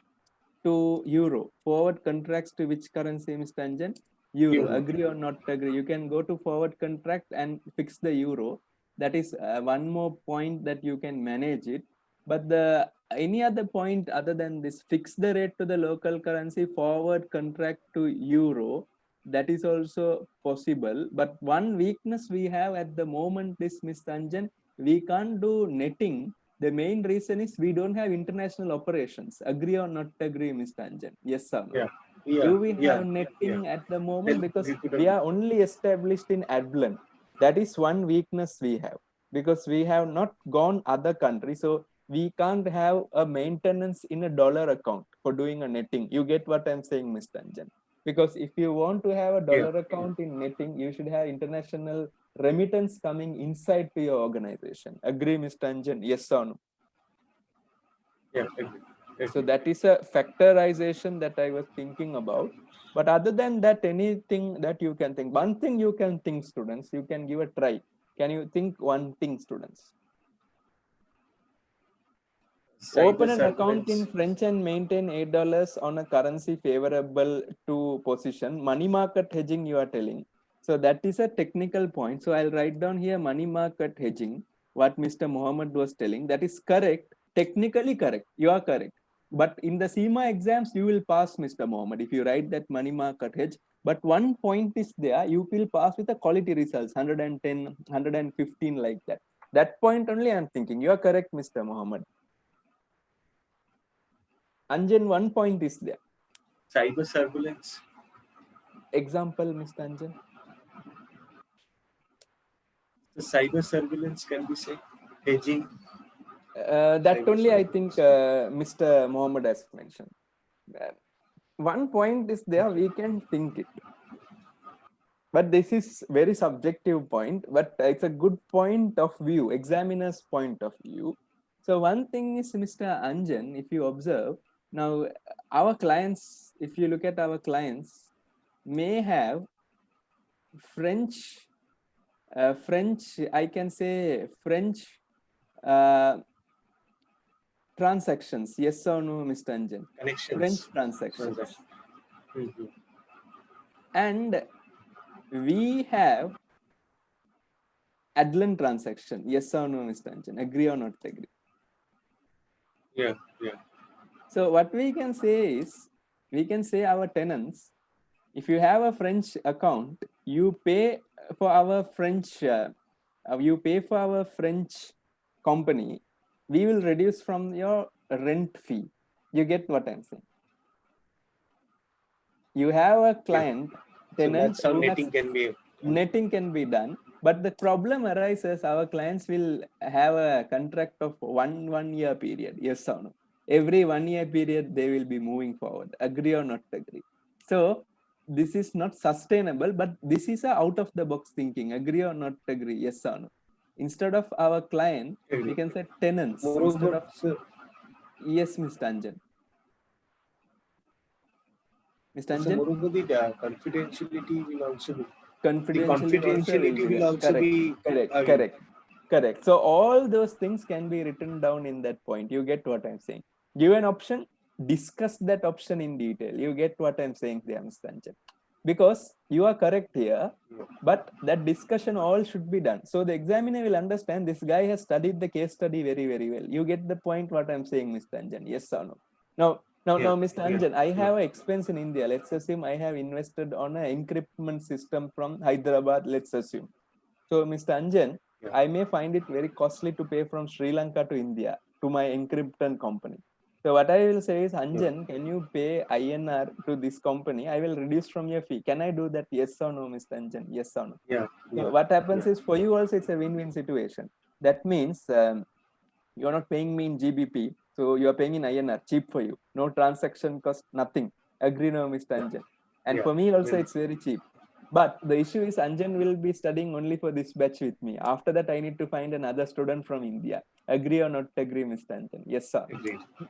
to euro. Forward contracts to which currency, Mr. Anjan? Euro. Euro. Agree or not agree? You can go to forward contract and fix the euro. That is one more point that you can manage it. But the any other point other than this, fix the rate to the local currency, forward contract to euro, that is also possible. But one weakness we have at the moment is, Mr. Anjan, we can't do netting. The main reason is we don't have international operations. Agree or not agree, Mr. Anjan? Yes or no? Yeah. Yeah. Do we Yeah. have Yeah. netting at the moment? Then Because we we couldn't. are only established in Adlon. That is one weakness we have, because we have not gone other countries. So we can't have a maintenance in a dollar account for doing a netting. You get what I'm saying, Mr. Anjan? Because if you want to have a Yeah. dollar account in netting, you should have international remittance coming inside to your organization. Agree, Mr. Anjan? Yes or no? Yeah. Agreed. So Agreed. that is a factorization that I was thinking about. But other than that, anything that you can think, one thing you can think, students, you can give a try. Can you think one thing, students? Cyber Open an account surveillance. in French and maintain $8 on a currency favorable to position. Money market hedging, you are telling. So that is a technical point. So I'll write down here money market hedging, what Mr. Mohammed was telling. That is correct, technically correct. You are correct. But in the SEMA exams, you will pass, Mr. Mohammed, if you write that money market hedge. But one point is there, you will pass with a quality results, 110, 115 like that. That point only I'm thinking. You are correct, Mr. Mohammed. Anjan, one point is there. Cyber surveillance. Example, Mr. Anjan. The cyber surveillance can be said. Hedging. That Cyber only I think surveillance. Mr. Mohammed has mentioned. One point is there, we can think it. But this is very subjective point, but it's a good point of view, examiner's point of view. So one thing is, Mr. Anjan, if you observe, now our clients, if you look at our clients, may have French, I can say French uh, transactions. Yes or no, Mr. Anjan? French Connections. transactions. Transaction. Mhm. And we have Adlon transaction. Yes or no, Mr. Anjan? Agree or not agree? Yeah. Yeah. So what we can say is, we can say our tenants, if you have a French account, you pay for our French, you pay for our French company, we will reduce from your rent fee. You get what I'm saying? You have a client, So tenant that's how who has netting can be done, but the problem arises, our clients will have a contract of one year period, yes or no? Every 1 year period they will be moving forward, agree or not agree. So this is not sustainable, but this is a out of the box thinking, agree or not agree, yes or no? Instead of our client, we can say tenants. Instead Moreover, of, yes, Mr. Anjan. Mr. so Anjan? moreover, the confidentiality will also be Confidentially also will be there. Correct, be correct, correct. So all those things can be written down in that point. You get what I'm saying? Give an option, discuss that option in detail. You get what I'm saying there, Mr. Anjan? Because you are correct here, but that discussion all should be done. So the examiner will understand this guy has studied the case study very, very well. You get the point what I'm saying, Mr. Anjan? Yes or no? Now, Mr. Anjan, I have an expense in India. Let's assume I have invested on an encryptment system from Hyderabad, let's assume. So, Mr. Anjan, I may find it very costly to pay from Sri Lanka to India to my encryption company. So what I will say is, Anjan, can you pay INR to this company? I will reduce from your fee. Can I do that? Yes or no, Mr. Anjan? Yes or no? So what happens is, for you also, it's a win-win situation. That means you're not paying me in GBP. So you are paying in INR, cheap for you. No transaction cost, nothing. Agree now, Mr. Anjan. And for me also, it's very cheap. But the issue is, Anjan will be studying only for this batch with me. After that, I need to find another student from India. Agree or not agree, Mr. Anjan? Yes, sir.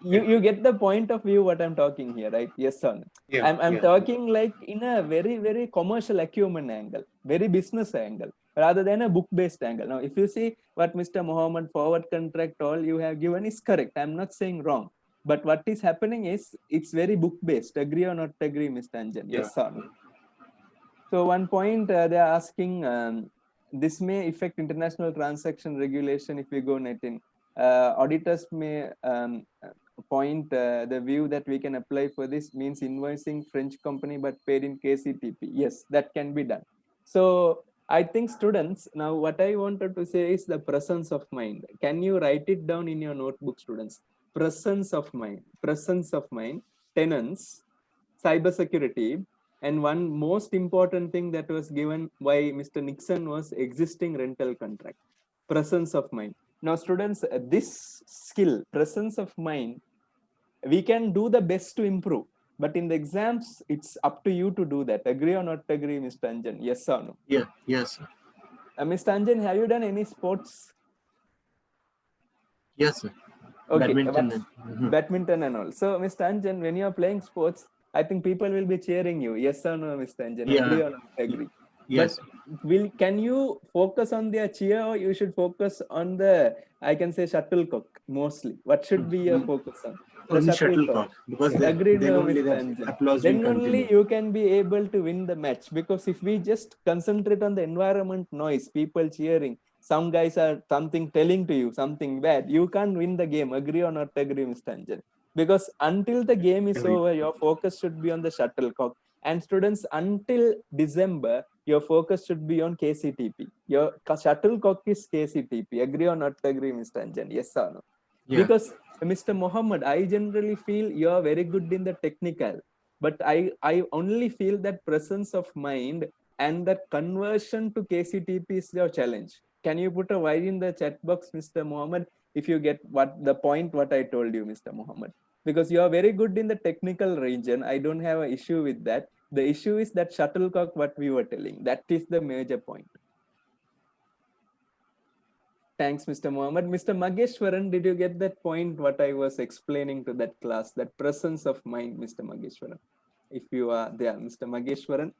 You get the point of view what I'm talking here, right? Yes, sir. I'm talking like in a very, very commercial acumen angle, very business angle, rather than a book-based angle. Now, if you see what Mr. Mohammed forward contract all you have given is correct. I'm not saying wrong. But what is happening is, it's very book-based. Agree or not agree, Mr. Anjan? Yes, sir. So one point they are asking, this may affect international transaction regulation if we go netting. Auditors may point the view that we can apply for this means invoicing French company but paid in KCTP. Yes, that can be done. So I think students, now what I wanted to say is the presence of mind. Can you write it down in your notebook, students? Presence of mind, tenants, cybersecurity, and one most important thing that was given by Mr. Nixon was existing rental contract, presence of mind. Now, students, this skill, presence of mind, we can do the best to improve. But in the exams, it's up to you to do that. Agree or not agree, Mr. Anjan? Yes or no? Yes. Mr. Anjan, have you done any sports? Yes, sir. Okay, Badminton and all. So, Mr. Anjan, when you are playing sports, I think people will be cheering you. Yes or no, Mr. Anjan? Agree or not agree? Yes. But can you focus on their cheer, or you should focus on the, I can say, shuttlecock mostly? What should be your focus on? The shuttlecock, because Agreed, then no, only Mr. the Anjan. applause Then will only continue. you can be able to win the match, because if we just concentrate on the environment noise, people cheering, some guys are something telling to you something bad, you can't win the game. Agree or not agree, Mr. Anjan? Because until the game is over, your focus should be on the shuttlecock. And students, until December, your focus should be on KCTP. Your shuttlecock is KCTP. Agree or not agree, Mr. Anjan? Yes or no? Because Mr. Mohammed, I generally feel you are very good in the technical, but I only feel that presence of mind and that conversion to KCTP is your challenge. Can you put a Y in the chat box, Mr. Mohammed, if you get what the point what I told you, Mr. Mohammed? Because you are very good in the technical region. I don't have an issue with that. The issue is that shuttlecock, what we were telling. That is the major point. Thanks, Mr. Mohammed. Mr. Mageshwaran, did you get that point, what I was explaining to that class, that presence of mind, Mr. Mageshwaran? If you are there, Mr. Mageshwaran,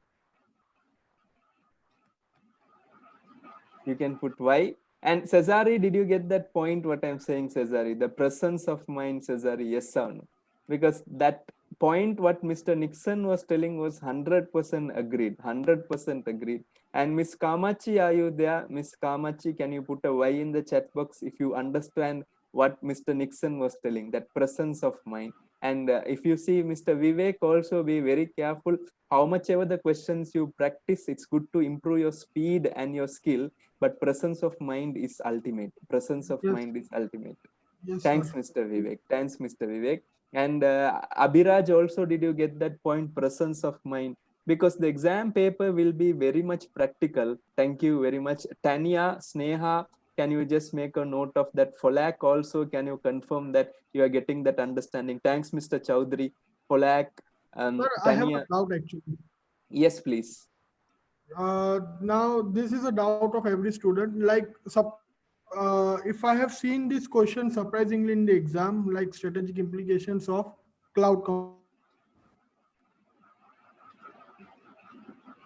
you can put Y. And Cesare, did you get that point, what I'm saying, Cesare? The presence of mind, Cesare, yes or no? Because that point, what Mr. Nixon was telling was 100% agreed, 100% agreed. And Miss Kamachi, are you there? Miss Kamachi, can you put a Y in the chat box if you understand what Mr. Nixon was telling, that presence of mind? And if you see Mr. Vivek, also be very careful. How much ever the questions you practice, it's good to improve your speed and your skill, but presence of mind is ultimate. Presence of Yes. mind is ultimate. Yes, Thanks, sir. Mr. Vivek. Thanks, Mr. Vivek. And Abhiraj, also, did you get that point? Presence of mind. Because the exam paper will be very much practical. Thank you very much. Tanya, Sneha, can you just make a note of that? Folak also, can you confirm that you are getting that understanding? Thanks, Mr. Chowdhury. Folak, Sir, I have a Tanya. doubt actually. Yes, please. Now this is a doubt of every student. Like, if I have seen this question surprisingly in the exam, like strategic implications of cloud computing,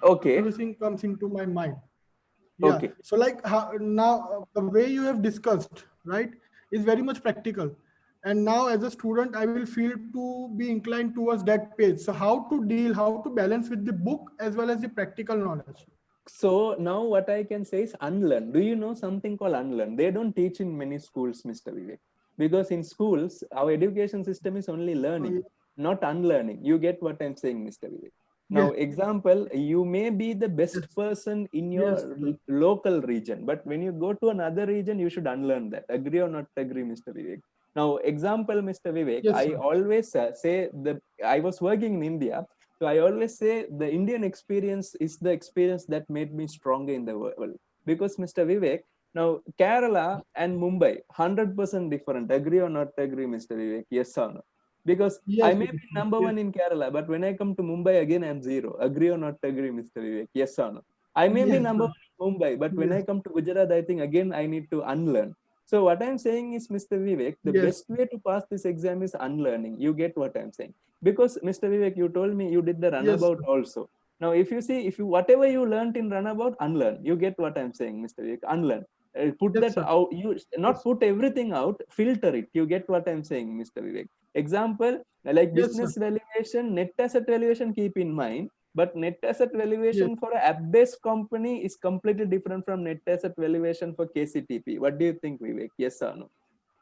Okay. everything comes into my mind. Yeah. Okay. So like how, now the way you have discussed, right, is very much practical. And now as a student, I will feel to be inclined towards that page. So how to deal, how to balance with the book as well as the practical knowledge. So now what I can say is unlearn. Do you know something called unlearn? They don't teach in many schools, Mr. Vivek. Because in schools, our education system is only learning, not unlearning. You get what I'm saying, Mr. Vivek. Now, Yes, example, you may be the best yes, person in yes, your sir. local region, but when you go to another region, you should unlearn that. Agree or not agree, Mr. Vivek? Now, example, Mr. Vivek, Yes, I sir. always say that I was working in India. So I always say the Indian experience is the experience that made me stronger in the world. Because Mr. Vivek, now Kerala and Mumbai, 100% different. Agree or not agree, Mr. Vivek? Yes or no? Because I Yes, may yes, be yes, number yes, one in Kerala, but when I come to Mumbai again, I'm zero. Agree or not agree, Mr. Vivek? Yes or no? I may be yes, number sir. one in Mumbai, but when I Yes, come to Gujarat, I think again I need to unlearn. So what I'm saying is, Mr. Vivek, the yes, best way to pass this exam is unlearning. You get what I'm saying? Because Mr. Vivek, you told me you did the yes, runabout sir. also. Now, if you see, if you whatever you learned in runabout, unlearn. You get what I'm saying, Mr. Vivek? Unlearn. Put Yes, that sir. out. You not Yes, put everything out. Filter it. You get what I'm saying, Mr. Vivek? Example like yes, sir. business valuation, net asset valuation. Keep in mind, but net asset Yes, valuation for a app-based company is completely different from net asset valuation for KCTP. What do you think, Vivek? Yes or no?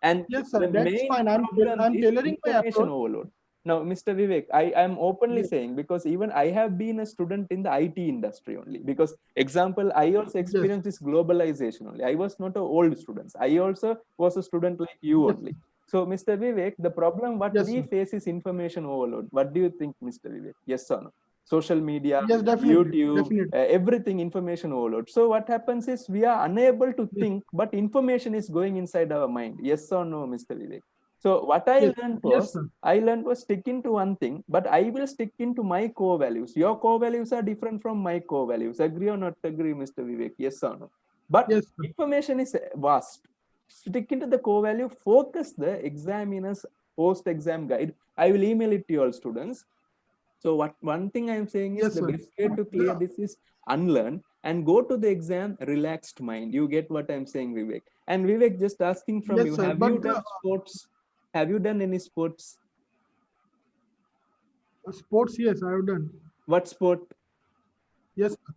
And yes, sir. the That's main fine. problem I'm is tailoring my information approach. overload. Now, Mr. Vivek, I am openly Yes, saying because even I have been a student in the IT industry only. Because example, I also yes, experienced this globalization only. I was not a old student. I also was a student like you yes, only. So, Mr. Vivek, the problem what yes, we sir. face is information overload. What do you think, Mr. Vivek? Yes or no? Social media, Yes, definitely, YouTube, definitely. everything information overload. So what happens is we are unable to Yes, think, but information is going inside our mind. Yes or no, Mr. Vivek? So what yes, yes, sir. I learned was sticking to one thing, but I will stick into my core values. Your core values are different from my core values. Agree or not agree, Mr. Vivek? Yes or no? But Yes, sir. information is vast. Stick into the core value, focus the examiner's post-exam guide. I will email it to all students. So what one thing I'm saying is Yes, the sir. best way to clear this is unlearn and go to the exam relaxed mind. You get what I'm saying, Vivek. And Vivek, just asking from Yes, you, sir. have you But done the sports? Have you done any sports? sports, yes, I have done. What sport? Yes, sir.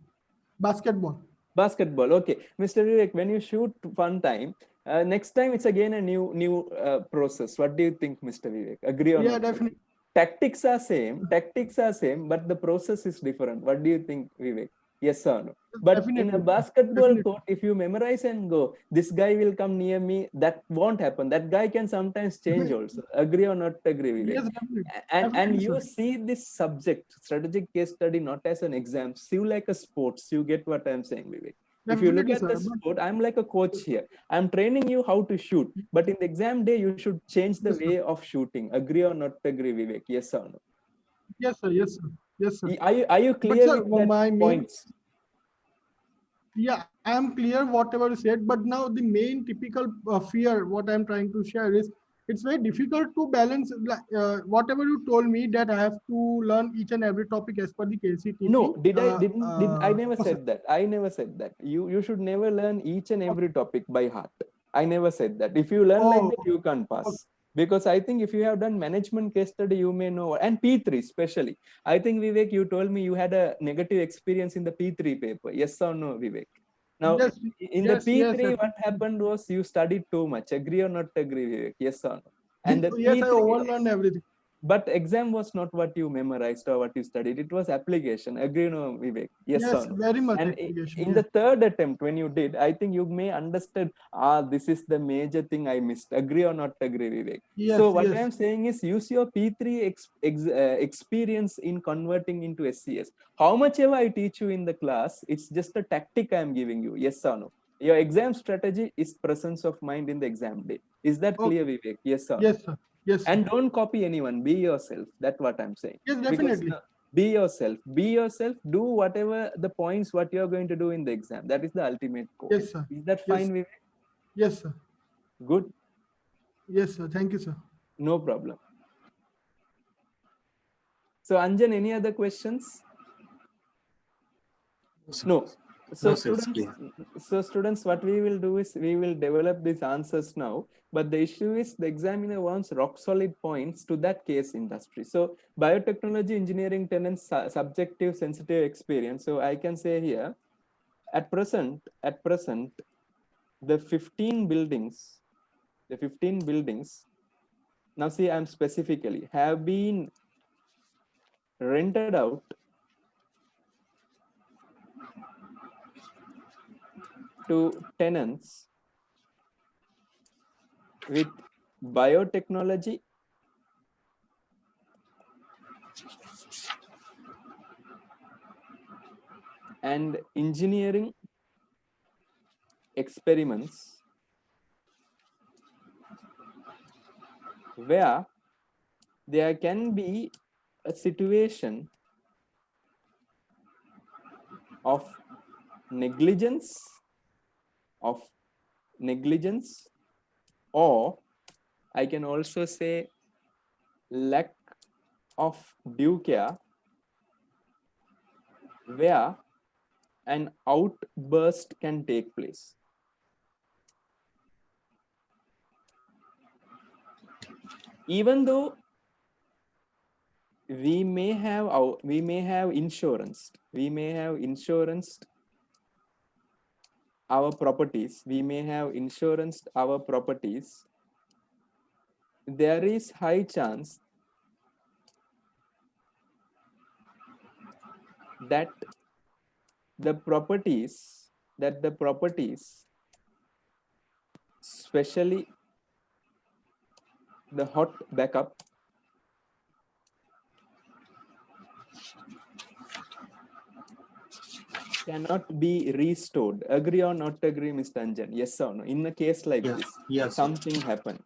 Basketball. Basketball. Okay, Mr. Vivek, when you shoot one time, next time it's again a new process. What do you think, Mr. Vivek? Agree or Yeah, not definitely. agree? Tactics are same, but the process is different. What do you think, Vivek? Yes or no? But in a Definitely, basketball definitely. court, if you memorize and go, this guy will come near me, that won't happen. That guy can sometimes change also. Agree or not agree, Vivek? Yes, definitely. And Definitely, you sir. see this subject, strategic case study, not as an exam, see like a sports. You get what I'm saying, Vivek? If you look Definitely, at sir. the sport, I'm like a coach here. I'm training you how to shoot, but in the exam day, you should change the Yes, sir. way of shooting. Agree or not agree, Vivek? Yes or no? Yes, sir. Yes, sir. Yes, sir. Are you But clear sir, with that my main, points? yeah, I am clear whatever you said. But now the main typical fear, what I'm trying to share is it's very difficult to balance whatever you told me that I have to learn each and every topic as per the No, KCTP did I didn't did I never process. said that. I never said that. You should never learn each and every topic by heart. I never said that. If you learn like Oh, that, you can't okay. pass. Because I think if you have done management case study, you may know. And P3 especially. I think Vivek, you told me you had a negative experience in the P3 paper. Yes or no, Vivek? Now, Yes, in the yes, yes, P3, what absolutely. happened was you studied too much. Agree or not agree, Vivek? Yes or no? And the Yes, I P3, overlearned everything. But exam was not what you memorized or what you studied. It was application. Agree, no, Vivek? Yes or Yes, no? very much And application. in Yes. the third attempt, when you did, I think you may understand, this is the major thing I missed. Agree or not agree, Vivek? So Yes, what I yes. am saying is use your P3 experience in converting into SCS. How much ever I teach you in the class, it's just a tactic I am giving you. Yes or no? Your exam strategy is presence of mind in the exam day. Is that clear, Okay. Vivek? Yes or no? Yes, sir. Yes, sir. And don't copy anyone, be yourself. That's what I'm saying. Yes, Because definitely. be yourself, do whatever the points what you're going to do in the exam. That is the ultimate goal. Yes, sir. Is that Yes. fine with Yes, sir. good? Yes, sir. Thank you, sir. No problem. So Anjan, any other questions? No. So No, sir, it's students, clear. what we will do is we will develop these answers now. But the issue is the examiner wants rock solid points to that case industry. So biotechnology engineering tenants subjective sensitive experience. So I can say here, at present, the 15 buildings, now see I'm specifically have been rented out to tenants with biotechnology and engineering experiments where there can be a situation of negligence of negligence, or I can also say lack of due care, where an outburst can take place. Even though we may have insurance, our properties, there is high chance that the properties, especially the hot backup, cannot be restored. Agree or not agree, Mr. Anjan? Yes or no? In a case like Yes, this, yes, sir. something happened.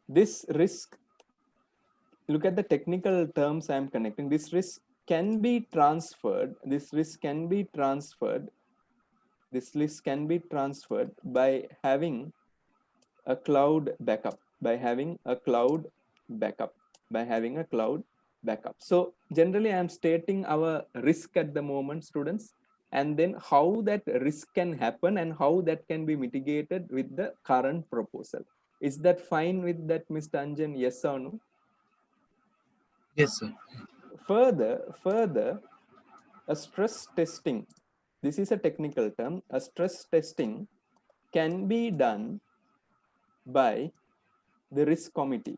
This risk, look at the technical terms I'm connecting. This risk can be transferred. This risk can be transferred by having a cloud backup, So generally I'm stating our risk at the moment, students, and then how that risk can happen and how that can be mitigated with the current proposal. Is that fine with that, Mr. Anjan? Yes or no? Yes, sir. Further, a stress testing, this is a technical term, a stress testing can be done by the risk committee,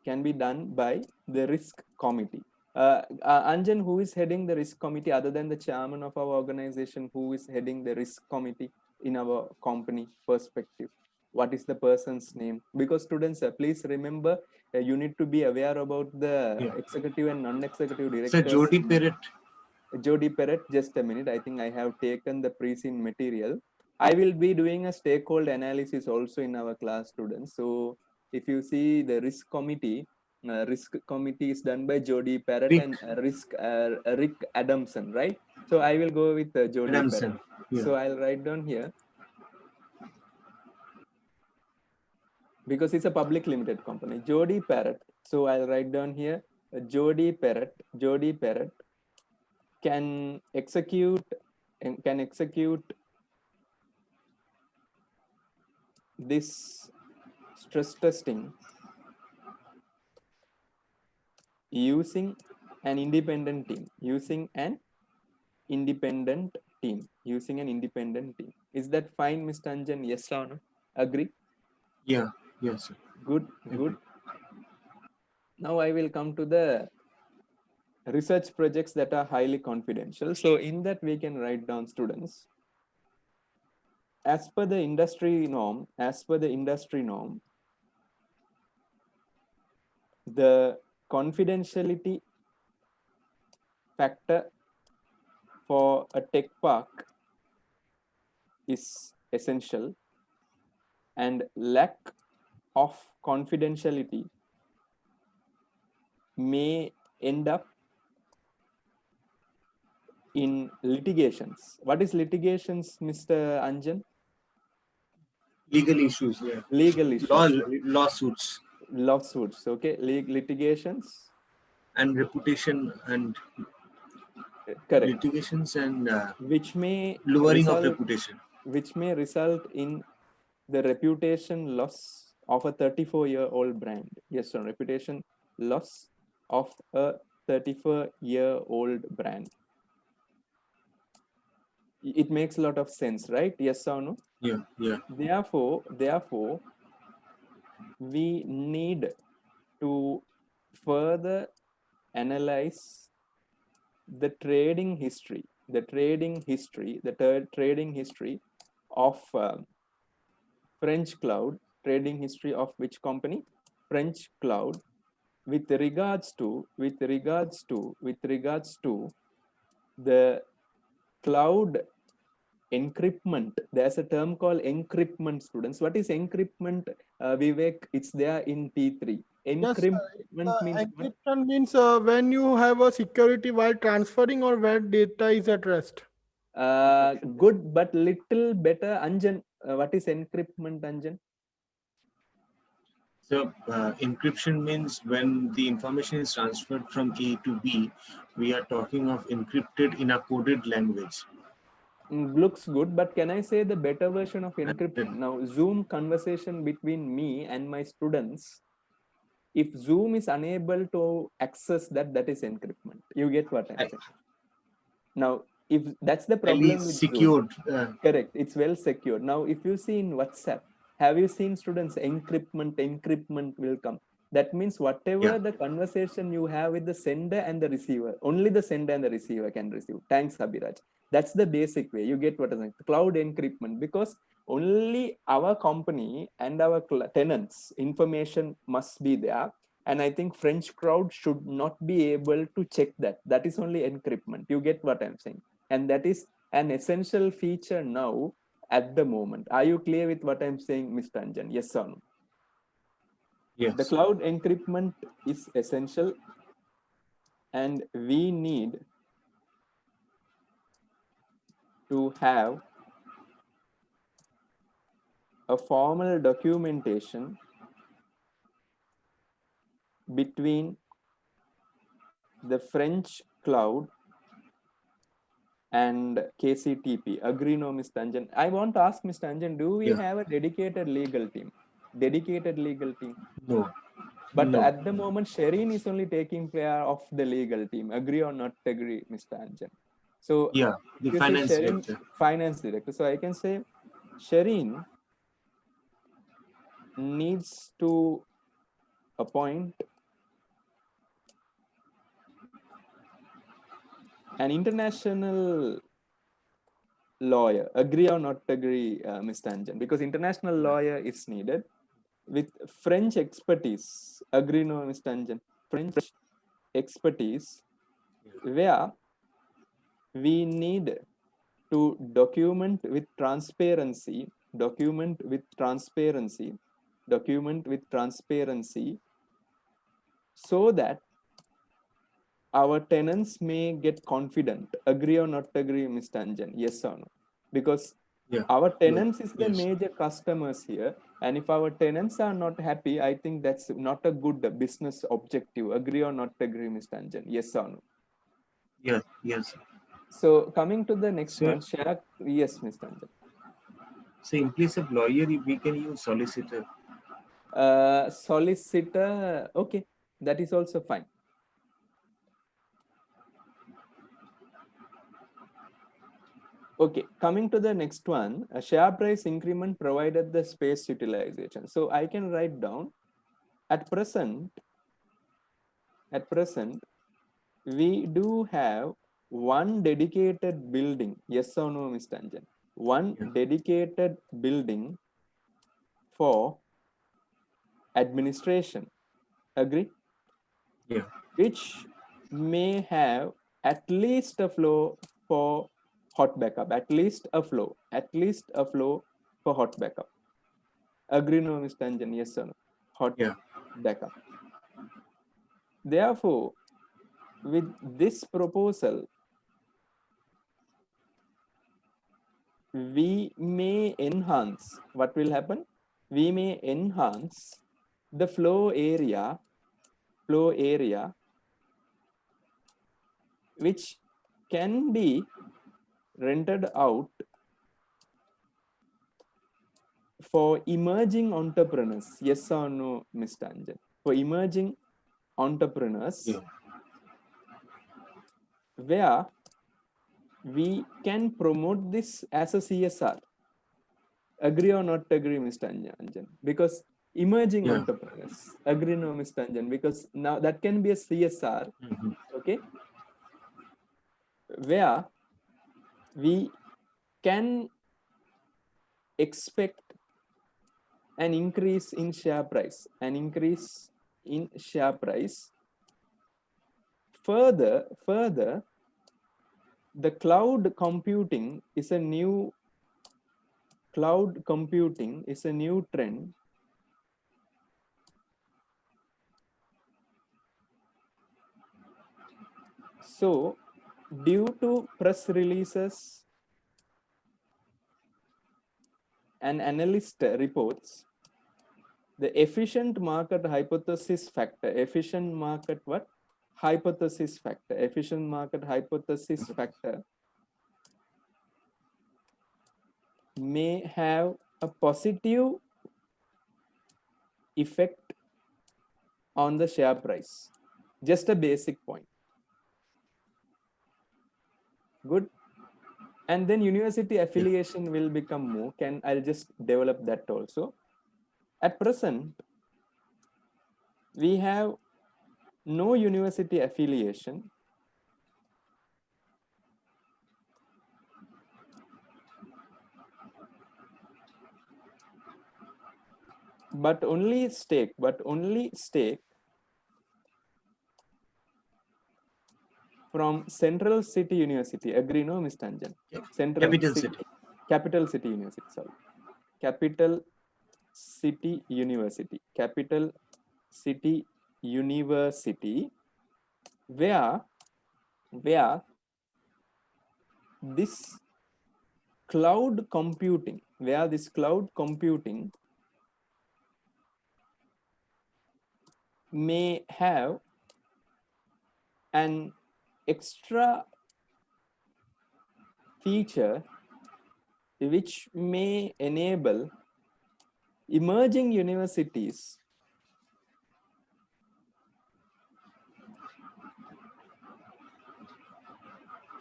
Anjan, who is heading the risk committee other than the chairman of our organization? Who is heading the risk committee in our company perspective? What is the person's name? Because students, please remember, you need to be aware about the executive and non-executive Sir, directors. Jody Perrett. Jody Perrett, just a minute. I think I have taken the pre-seen material. I will be doing a stakeholder analysis also in our class, students. So if you see the risk committee is done by Jody Perrett Rick. and Rick Adamson, right? So I will go with Jody Adamson. Perrett. Yeah. So I'll write down here, because it's a public limited company, Jody Perrett. So I'll write down here, Jody Perrett can execute this stress testing using an independent team. Is that fine, Mr. Anjan? Yes or no? Agree? Yeah. Yes, sir. Good, Agree. good. Now I will come to the research projects that are highly confidential. So in that we can write down, students, as per the industry norm, the confidentiality factor for a tech park is essential, and lack of confidentiality may end up in litigations. What is litigations, Mr. Anjan? Legal issues. Yeah. Legal issues. Lawsuits Lawsuits. Okay, litigations. and reputation and Correct. litigations and Which may lowering of result, reputation. in the reputation loss of a 34-year-old brand. Yes, or reputation loss of a 34-year-old brand. It makes a lot of sense, right? Yes or no? Yeah. Yeah. Therefore, we need to further analyze the trading history, of French cloud, trading history of which company? French cloud, with regards to the cloud encryptment. There's a term called encryptment, students. What is encryptment, Vivek? It's there in T3. Yes, sir. Encryptment means what? Encryption means when you have a security while transferring or where data is at rest. Good, but little better. Anjan, what is encryptment, Anjan? So encryption means when the information is transferred from A to B, we are talking of encrypted in a coded language. Looks good, but can I say the better version of encryption? then- Now, Zoom conversation between me and my students, if Zoom is unable to access that, that is encryptment. You get what I'm saying? Now, if that's the Highly problem with Zoom, secured. correct, it's well secured. Now, if you see in WhatsApp, have you seen, students, encryptment will come. That means whatever Yeah. the conversation you have with the sender and the receiver, only the sender and the receiver can receive. Thanks, Abhiraj. That's the basic way. You get what I'm saying? Cloud encryptment, because only our company and our tenants information must be there. And I think French crowd should not be able to check that. That is only encryptment. You get what I'm saying? And that is an essential feature now at the moment. Are you clear with what I'm saying, Mr. Anjan? Yes or no? Yes. The cloud encryptment is essential, and we need to have a formal documentation between the French cloud and KCTP. Agree, no, Mr. Anjan? I want to ask Mr. Anjan, do we Yeah. have a dedicated legal team? No. But No. at the moment, Shireen is only taking care of the legal team. Agree or not agree, Mr. Anjan? So Yeah. The you say finance Shireen, director. finance director. So I can say Shireen needs to appoint an international lawyer. Agree or not agree, Mr. Anjan? Because international lawyer is needed with French expertise. Agree, no, Mr. Anjan? French expertise, where we need to document with transparency, so that our tenants may get confident. Agree or not agree, Mr. Anjan? Yes or no? Because Yeah. our tenants is the Yes. major customers here. And if our tenants are not happy, I think that's not a good business objective. Agree or not agree, Mr. Anjan? Yes or no? Yeah. Yes. So coming to the next So, one, Sharak, yes, Mr. Anjan. so in place of lawyer, we can use solicitor. Solicitor, okay, that is also fine. Okay, coming to the next one, a share price increment provided the space utilization. So I can write down at present, we do have one dedicated building. Yes or no, Mr. Anjan? One Yeah. dedicated building for administration. Agree? Yeah. Which may have at least a flow for hot backup, at least a flow for hot backup. Agree, no, Mr. Anjan? Yes or no? Hot Yeah. backup. Therefore, with this proposal, we may enhance. What will happen? We may enhance the flow area, which can be rented out for emerging entrepreneurs. Yes or no, Mr. Anjan? For emerging entrepreneurs, Yeah. where we can promote this as a CSR. Agree or not agree, Mr. Anjan? Because emerging Yeah. entrepreneurs. Agree, no, Mr. Anjan? Because now that can be a CSR, Mhm. okay, where we can expect an increase in share price, Further, the cloud computing is a new trend. So, due to press releases and analyst reports, the efficient market hypothesis factor may have a positive effect on the share price. Just a basic point. Good. And then university affiliation will become more. I'll just develop that also. At present, we have no university affiliation, but only stake from Central City University. Agree, no, Mr. Anjan? Capital City University, sorry. Capital City University, where this cloud computing, may have an extra feature which may enable emerging universities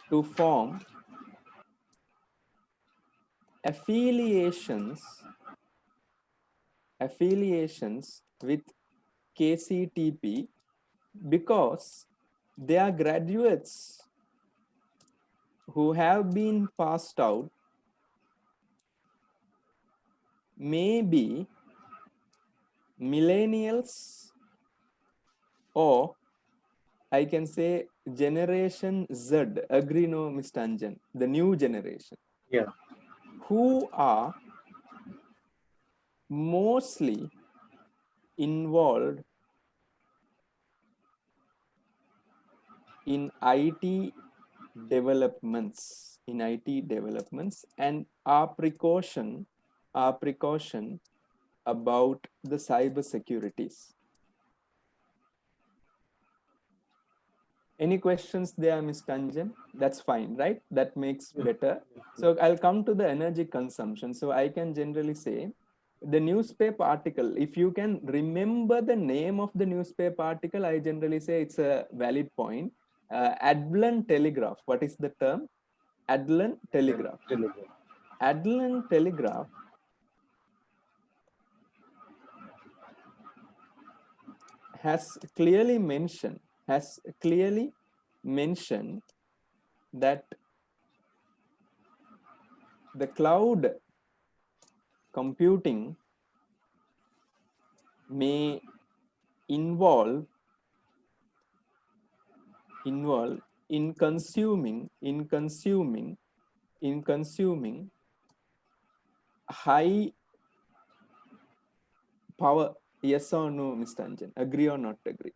to form affiliations with KCTP, because they are graduates who have been passed out, may be millennials, or I can say Generation Z. Agree, no, Mr. Anjan? The new generation. Yeah. Who are mostly involved in IT developments, and our precaution about the cyber securities. Any questions there, Ms. Tanjan? That's fine, right? That makes better. So I'll come to the energy consumption. So I can generally say the newspaper article, if you can remember the name of the newspaper article, I generally say it's a valid point. Adblunt Telegraph, what is the term? Adlan Telegraph. Adlan Telegraph has clearly mentioned that the cloud computing may involve in consuming high power. Yes or no, Mr. Anjan? Agree or not agree?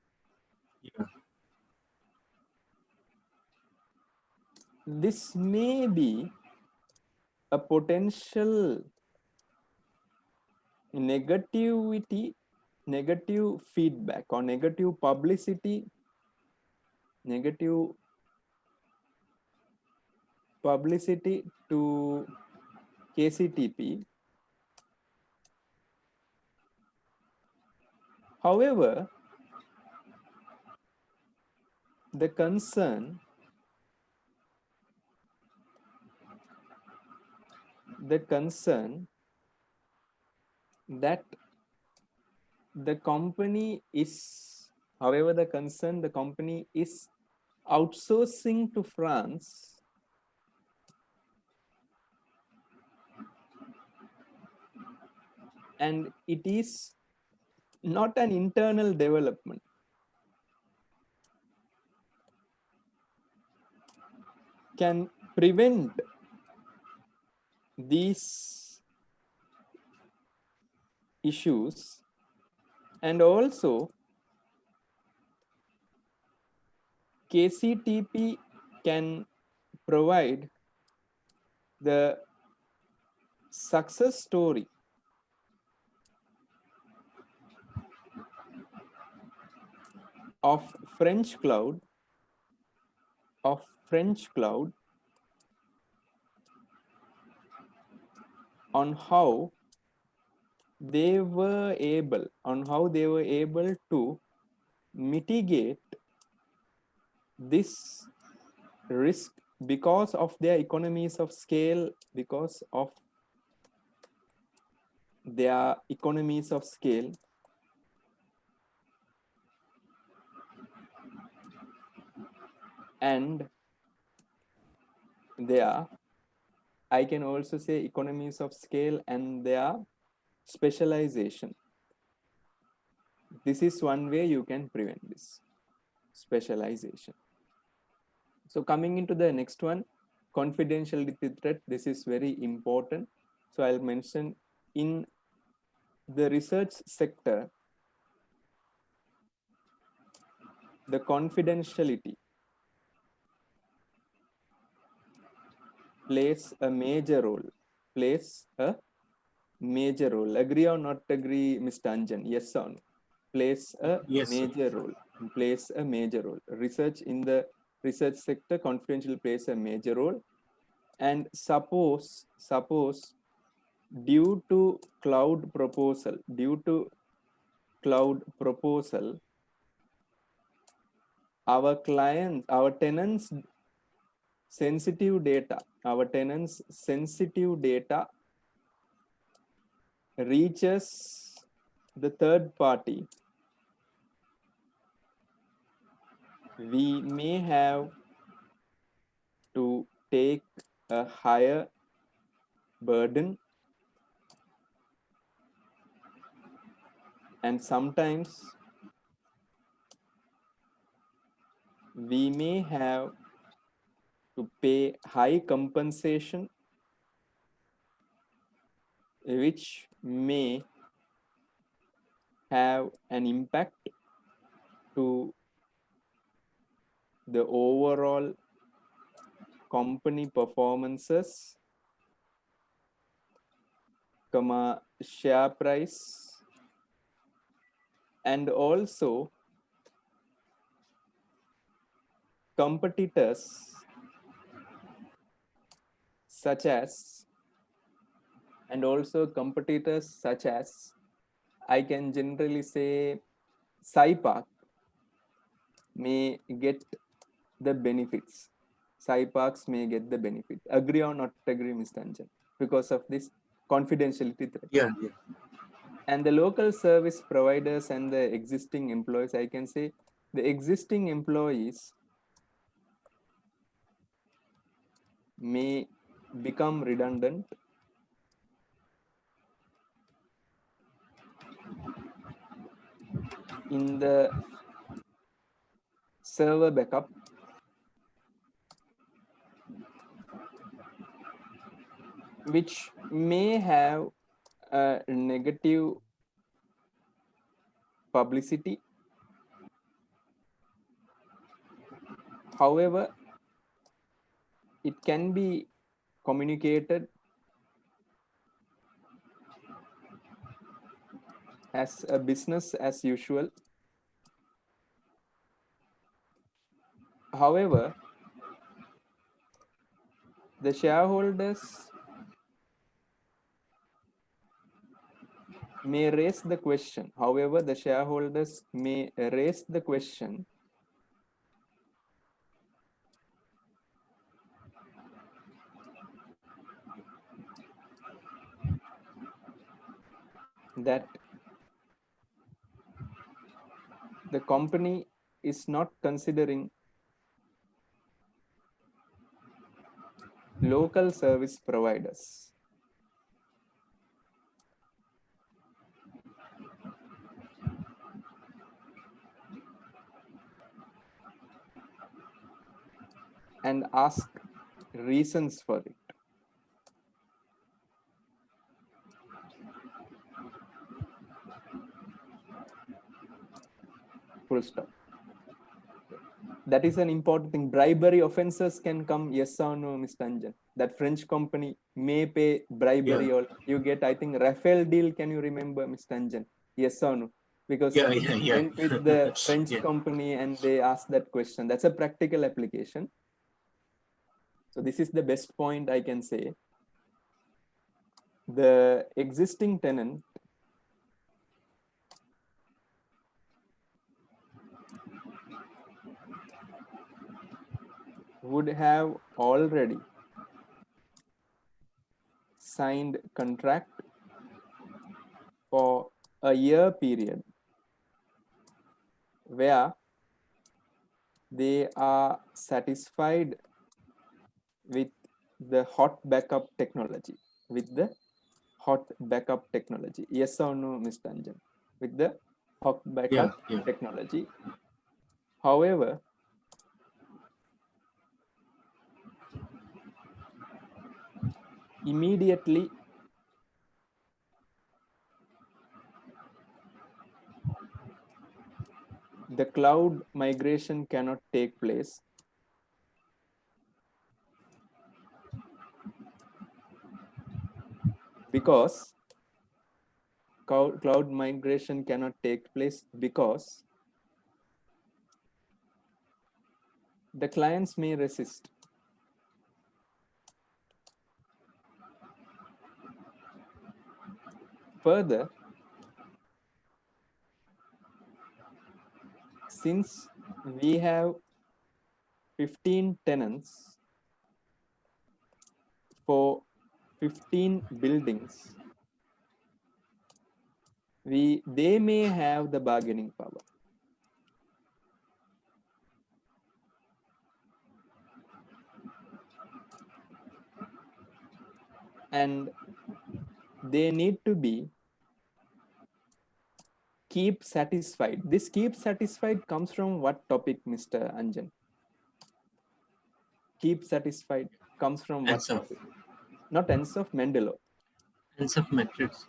Yeah. This may be a potential negative feedback or negative publicity to KCTP. However, the concern that the company is outsourcing to France and it is not an internal development. Can prevent these issues, and also KCTP can provide the success story of French cloud on how they were able to mitigate this risk because of their economies of scale, and I can also say economies of scale and their specialization. This is one way you can prevent this specialization. So coming into the next one, confidentiality threat. This is very important. So I'll mention in the research sector, the confidentiality plays a major role. Agree or not agree, Mr. Anjan? Yes or no? Plays a major role. Research in the research sector, confidential plays a major role. And suppose due to cloud proposal, our tenants' sensitive data reaches the third party, we may have to take a higher burden, and sometimes we may have to pay high compensation, which may have an impact to the overall company performances, share price, and also competitors such as I can generally say SciPark may get the benefits. Parks may get the benefit. Agree or not agree, Mr. Anjan? Because of this confidentiality threat. Yeah. And the local service providers and the existing employees, I can say the existing employees may become redundant in the server backup, which may have a negative publicity. However, it can be communicated as a business as usual. However, the shareholders may raise the question. However, the shareholders may raise the question that the company is not considering local service providers. And ask reasons for it. Full stop. That is an important thing. Bribery offenses can come, yes or no, Mr. Anjan? That French company may pay bribery, or you get, I think, Rafael deal. Can you remember, Mr. Anjan? Yes or no? Because went with the French company and they asked that question. That's a practical application. So this is the best point I can say. The existing tenant would have already signed contract for a year period where they are satisfied with the hot backup technology. With the hot backup technology. Yes or no, Mr. Anjan? With the hot backup technology. However, immediately the cloud migration cannot take place because cloud migration cannot take place because the clients may resist. Further, since we have 15 tenants for 15 buildings, they may have the bargaining power. And they need to be keep satisfied. This keep satisfied comes from what topic, Mr. Anjan? Keep satisfied comes from what topic? Not Ansoff, Mendelov. Ansoff matrix.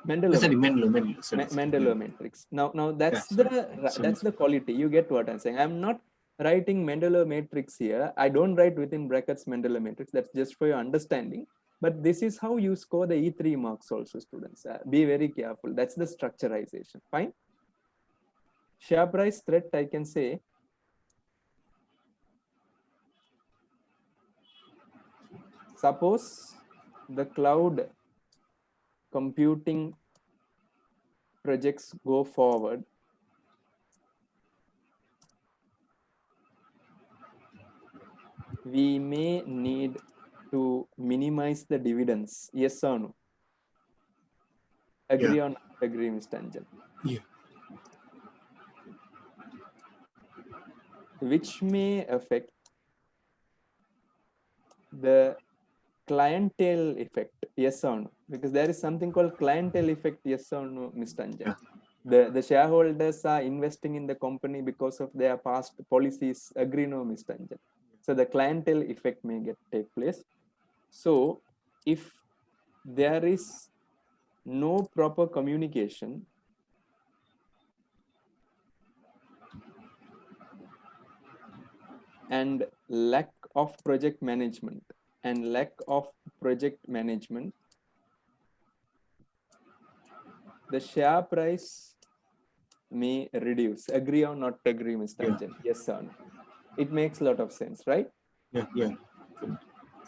Mendelov matrix. Now that's the quality. You get what I'm saying. I'm not writing Mendelov matrix here. I don't write within brackets Mendelov matrix. That's just for your understanding. But this is how you score the E3 marks also, students. Be very careful. That's the structurization. Fine. Share price threat, I can say. Suppose the cloud computing projects go forward, we may need to minimize the dividends. Yes or no? Agree or not agree, Mr. Anjan? Yeah. Which may affect the clientele effect. Yes or no? Because there is something called clientele effect. Yes or no, Mr. Anjan? Yeah. The shareholders are investing in the company because of their past policies. Agree, no, Mr. Anjan? So the clientele effect may take place. So if there is no proper communication and lack of project management the share price may reduce. Agree or not agree, Mr. Anjan? Yes or no? It makes a lot of sense, right? Yeah.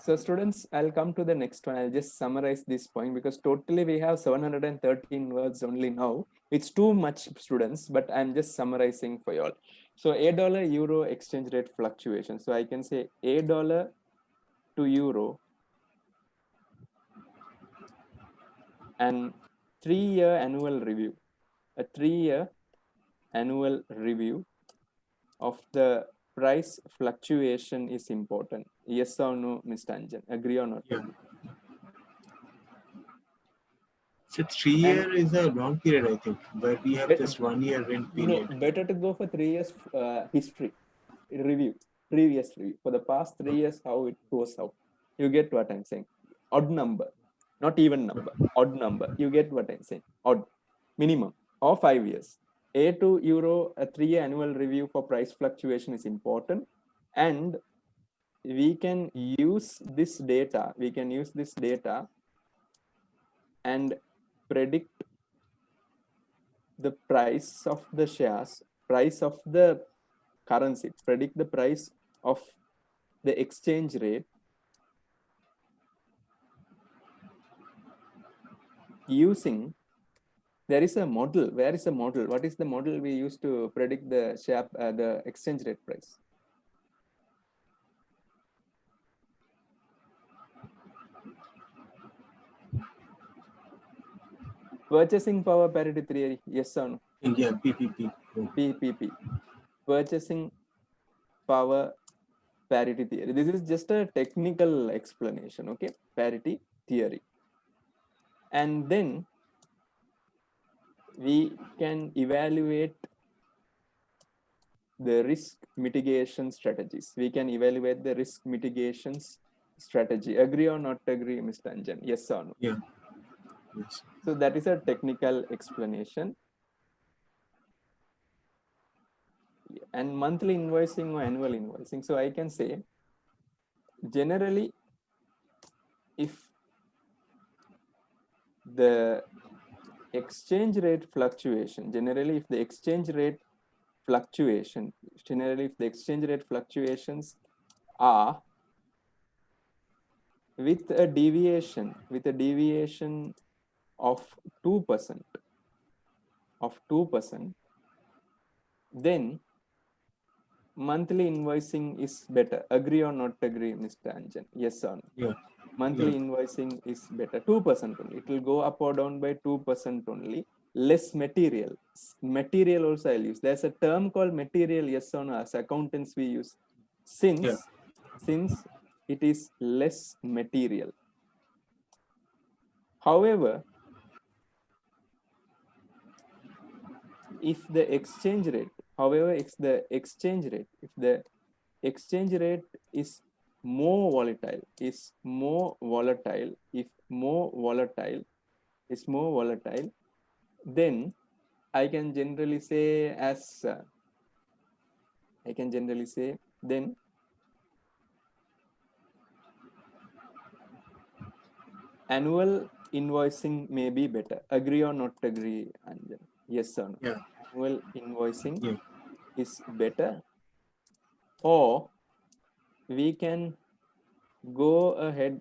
So students, I'll come to the next one. I'll just summarize this point because totally we have 713 words only now. It's too much, students, but I'm just summarizing for you all. So $, euro exchange rate fluctuation. So I can say $, to euro and 3-year annual review. A 3-year annual review of the price fluctuation is important. Yes or no, Mr. Anjan? Agree or not? Yeah. So 3 year is a long period, I think, but we have just 1 year rent period. No, better to go for 3 years history review, previous review for the past 3 years, how it goes out. You get what I'm saying? Odd number, not even number, odd number. You get what I'm saying? Odd, minimum, or 5 years. A to euro, a 3-year annual review for price fluctuation is important, and we can use this data. We can use this data and predict the price of the shares, price of the currency, predict the price of the exchange rate using, there is a model. Where is the model? What is the model we use to predict the share, the exchange rate price? Purchasing power parity theory, yes or no? Yeah, PPP. PPP, purchasing power parity theory. This is just a technical explanation, okay? Parity theory. And then we can evaluate the risk mitigation strategies. We can evaluate the risk mitigations strategy. Agree or not agree, Mr. Anjan? Yes or no? Yeah. Yes. So that is a technical explanation. And monthly invoicing or annual invoicing. So I can say, generally, if the exchange rate fluctuation, generally if the exchange rate fluctuations are with a deviation of 2%, then monthly invoicing is better. Agree or not agree, Mr. Anjan? Yes or no? Yeah. Monthly invoicing is better. 2% only. It will go up or down by 2% only. Less material. Material also I'll use. There's a term called material, yes or no, as accountants we use. Since it is less material. However, if the exchange rate is more volatile, then I can generally say then annual invoicing may be better. Agree or not agree, Anjan? Yes or no? Yeah. Annual invoicing is better, or we can go ahead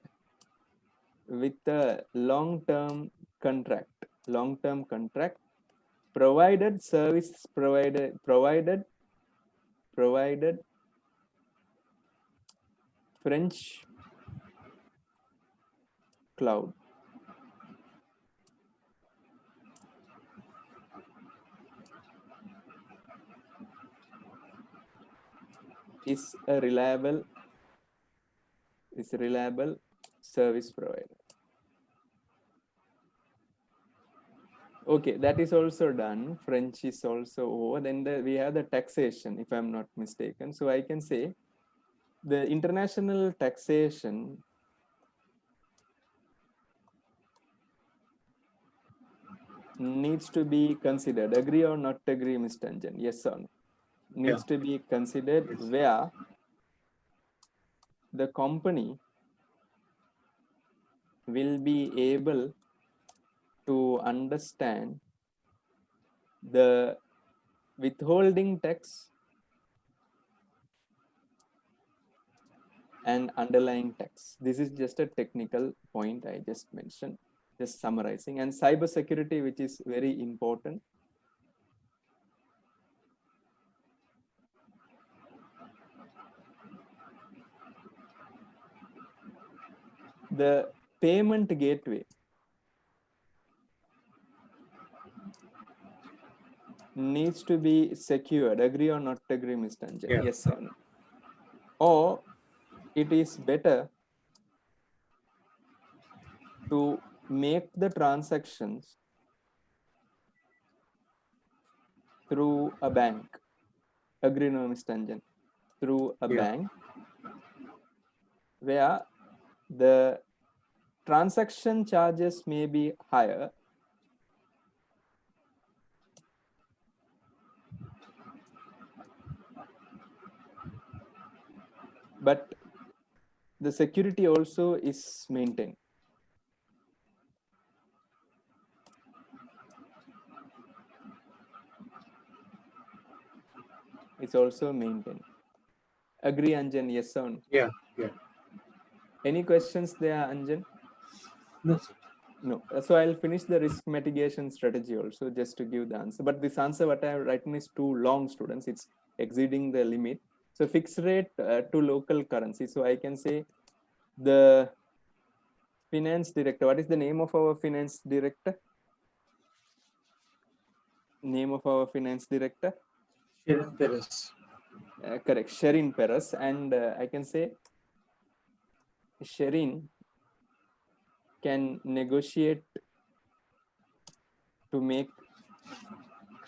with a long-term contract, provided French cloud is a reliable service provider. Okay, that is also done. French is also over. Then we have the taxation, if I'm not mistaken. So I can say the international taxation needs to be considered. Agree or not agree, Mr. Anjan? Yes or no? Needs to be considered Yes. where the company will be able to understand the withholding tax and underlying tax. This is just a technical point I just mentioned, just summarizing. And cyber security, which is very important. The payment gateway needs to be secured. Agree or not agree, Mr. Anjan? Yeah. Yes or no? Or it is better to make the transactions through a bank. Agree or no, Mr. Anjan? Through a bank where the transaction charges may be higher, but the security also is maintained. It's also maintained. Agree, Anjan? Yes or no? Yeah. Any questions there, Anjan? No, sir. No. So I'll finish the risk mitigation strategy also just to give the answer. But this answer what I have written is too long, students. It's exceeding the limit. So fixed rate to local currency. So I can say the finance director. What is the name of our finance director? Name of our finance director? Sharon Perez. Correct. Sherin Perez. And I can say Sherin can negotiate to make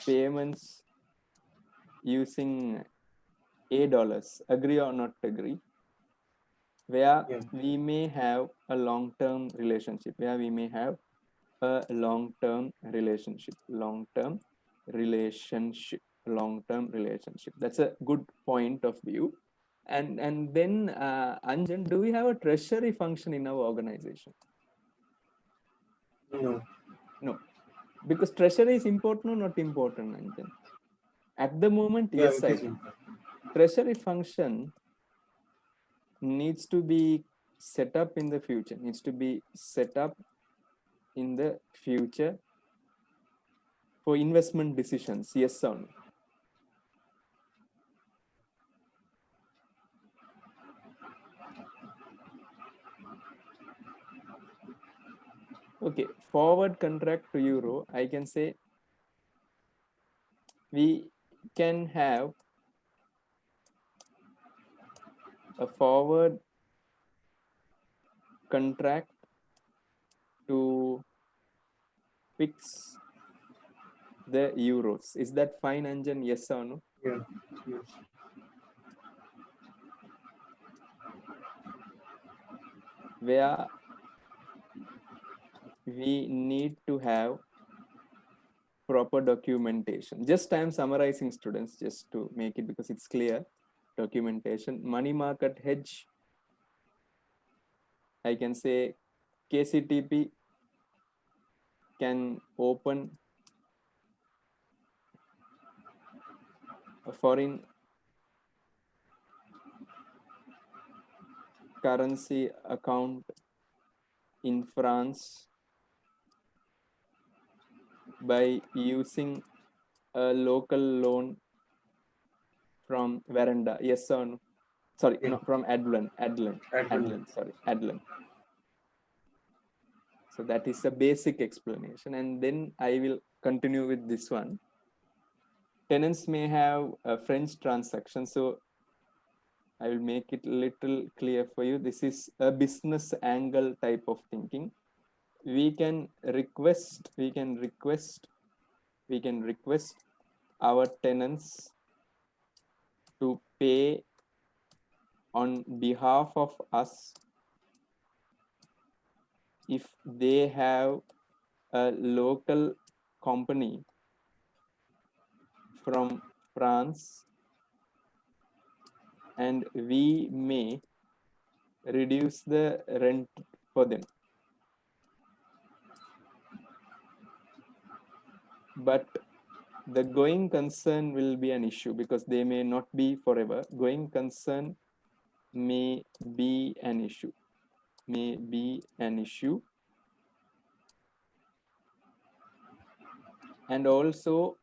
payments using $. Agree or not agree? Where we may have a long-term relationship. Where we may have a long-term relationship. That's a good point of view. And then Anjan, do we have a treasury function in our organization? No. No, because treasury is important or not important, Anjan? At the moment, yes, I think treasury function needs to be set up in the future, for investment decisions. Yes or no? Okay, forward contract to euro, I can say we can have a forward contract to fix the euros. Is that fine, Anjan? Yes or no? Yeah. Yes. Where we need to have proper documentation. Just I am summarizing, students, just to make it because it's clear. Documentation, money market hedge. I can say KCTP can open a foreign currency account in France by using a local loan from Veranda. Yes or no? Sorry, Yeah. no, from Adlan. Sorry, Adlan. So that is a basic explanation, and then I will continue with this one. Tenants may have a French transaction, so I will make it a little clear for you. This is a business angle type of thinking. We can request our tenants to pay on behalf of us if they have a local company from France, and we may reduce the rent for them. But the going concern will be an issue because they may not be forever. Going concern may be an issue. And also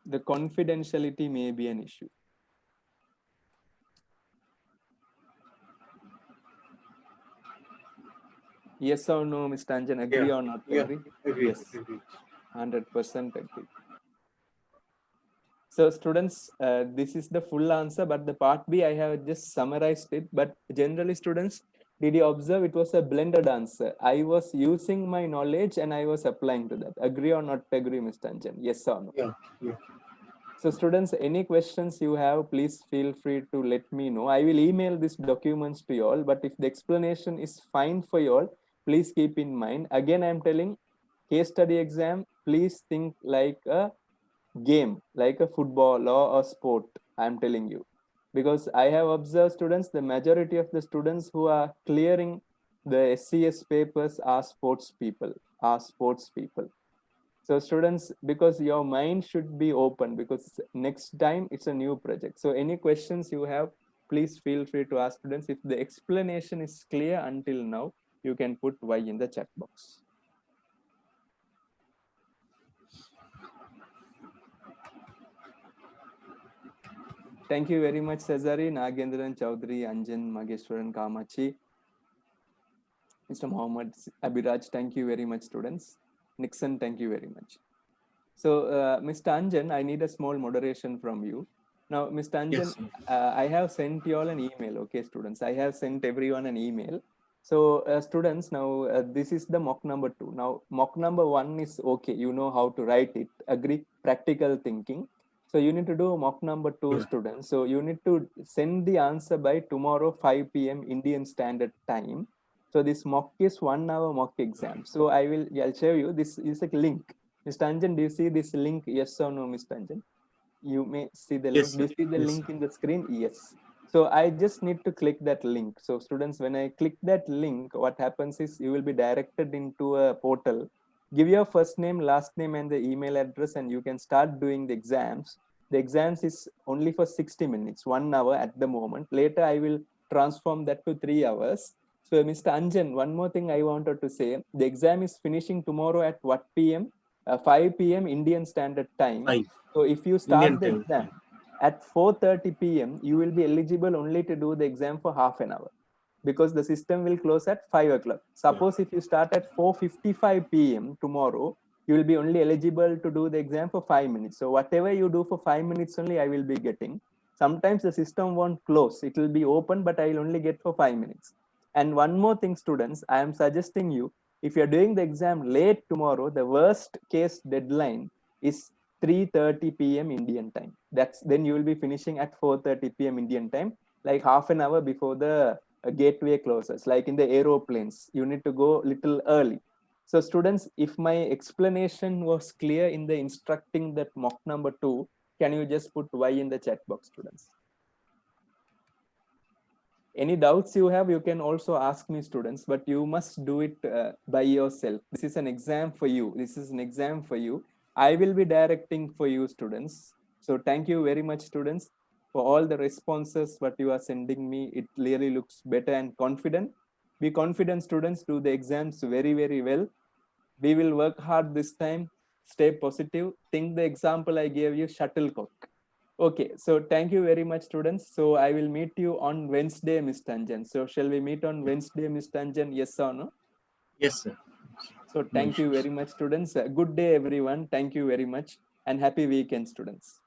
the confidentiality may be an issue. Yes or no, Mr. Anjan, agree Yeah. or not Yeah. agree? Agree. Yes, Agree. 100% agree. So students, this is the full answer, but the part B, I have just summarized it. But generally students, did you observe it was a blended answer? I was using my knowledge and I was applying to that. Agree or not agree, Mr. Anjan? Yes or no? Yeah. Yeah. So students, any questions you have, please feel free to let me know. I will email these documents to you all, but if the explanation is fine for you all, please keep in mind. Again, I'm telling case study exam, please think like a game, like a football or a sport. I'm telling you, because I have observed students, the majority of the students who are clearing the SCS papers are sports people. So students, because your mind should be open, because next time it's a new project. So any questions you have, please feel free to ask students. If the explanation is clear until now, you can put Y in the chat box. Thank you very much, Cesari, Nagendran, Chaudhary, Anjan, Mageshwaran, Kamachi, Mr. Mohammed, Abhiraj, thank you very much, students. Nixon, thank you very much. So, Mr. Anjan, I need a small moderation from you. Now, Mr. Anjan, Yes. I have sent you all an email, okay, students? I have sent everyone an email. So, students, now this is the mock number 2. Now, mock number 1 is okay. You know how to write it. Agree, practical thinking. So, you need to do mock number 2, Yeah. students. So, you need to send the answer by tomorrow, 5 p.m. Indian Standard Time. So, this mock is 1 hour mock exam. So, I'll show you. This is a link. Mr. Anjan, do you see this link? Yes or no, Mr. Anjan? You may see the link. Yes, Do you sir. see the Yes, link sir. in the screen? Yes. So I just need to click that link. So students, when I click that link, what happens is you will be directed into a portal. Give your first name, last name, and the email address, and you can start doing the exams. The exams is only for 60 minutes, 1 hour at the moment. Later, I will transform that to 3 hours. So Mr. Anjan, one more thing I wanted to say. The exam is finishing tomorrow at what p.m.? 5 p.m. Indian Standard Time. 5 So if you Indian start the time. exam at 4:30 p.m., you will be eligible only to do the exam for half an hour because the system will close at 5 o'clock. Suppose if you start at 4:55 p.m. tomorrow, you will be only eligible to do the exam for 5 minutes. So whatever you do for 5 minutes only, I will be getting. Sometimes the system won't close. It will be open, but I will only get for 5 minutes. And one more thing, students, I am suggesting you, if you're doing the exam late tomorrow, the worst case deadline is 3:30 p.m. Indian time. That's then you will be finishing at 4:30 p.m. Indian time, like half an hour before the gateway closes. Like in the aeroplanes, you need to go little early. So students, if my explanation was clear in the instructing that mock number 2, can you just put Y in the chat box, students? Any doubts you have, you can also ask me, students, but you must do it by yourself. This is an exam for you. I will be directing for you, students. So thank you very much, students, for all the responses what you are sending me. It really looks better and confident. Be confident, students. Do the exams very, very well. We will work hard this time. Stay positive. Think the example I gave you, shuttlecock. Okay, so thank you very much, students. So I will meet you on Wednesday, Ms. Tanjan. So shall we meet on Wednesday, Ms. Tanjan? Yes or no? Yes, sir. So No thank you issues. very much, students. Good day, everyone. Thank you very much, and happy weekend, students.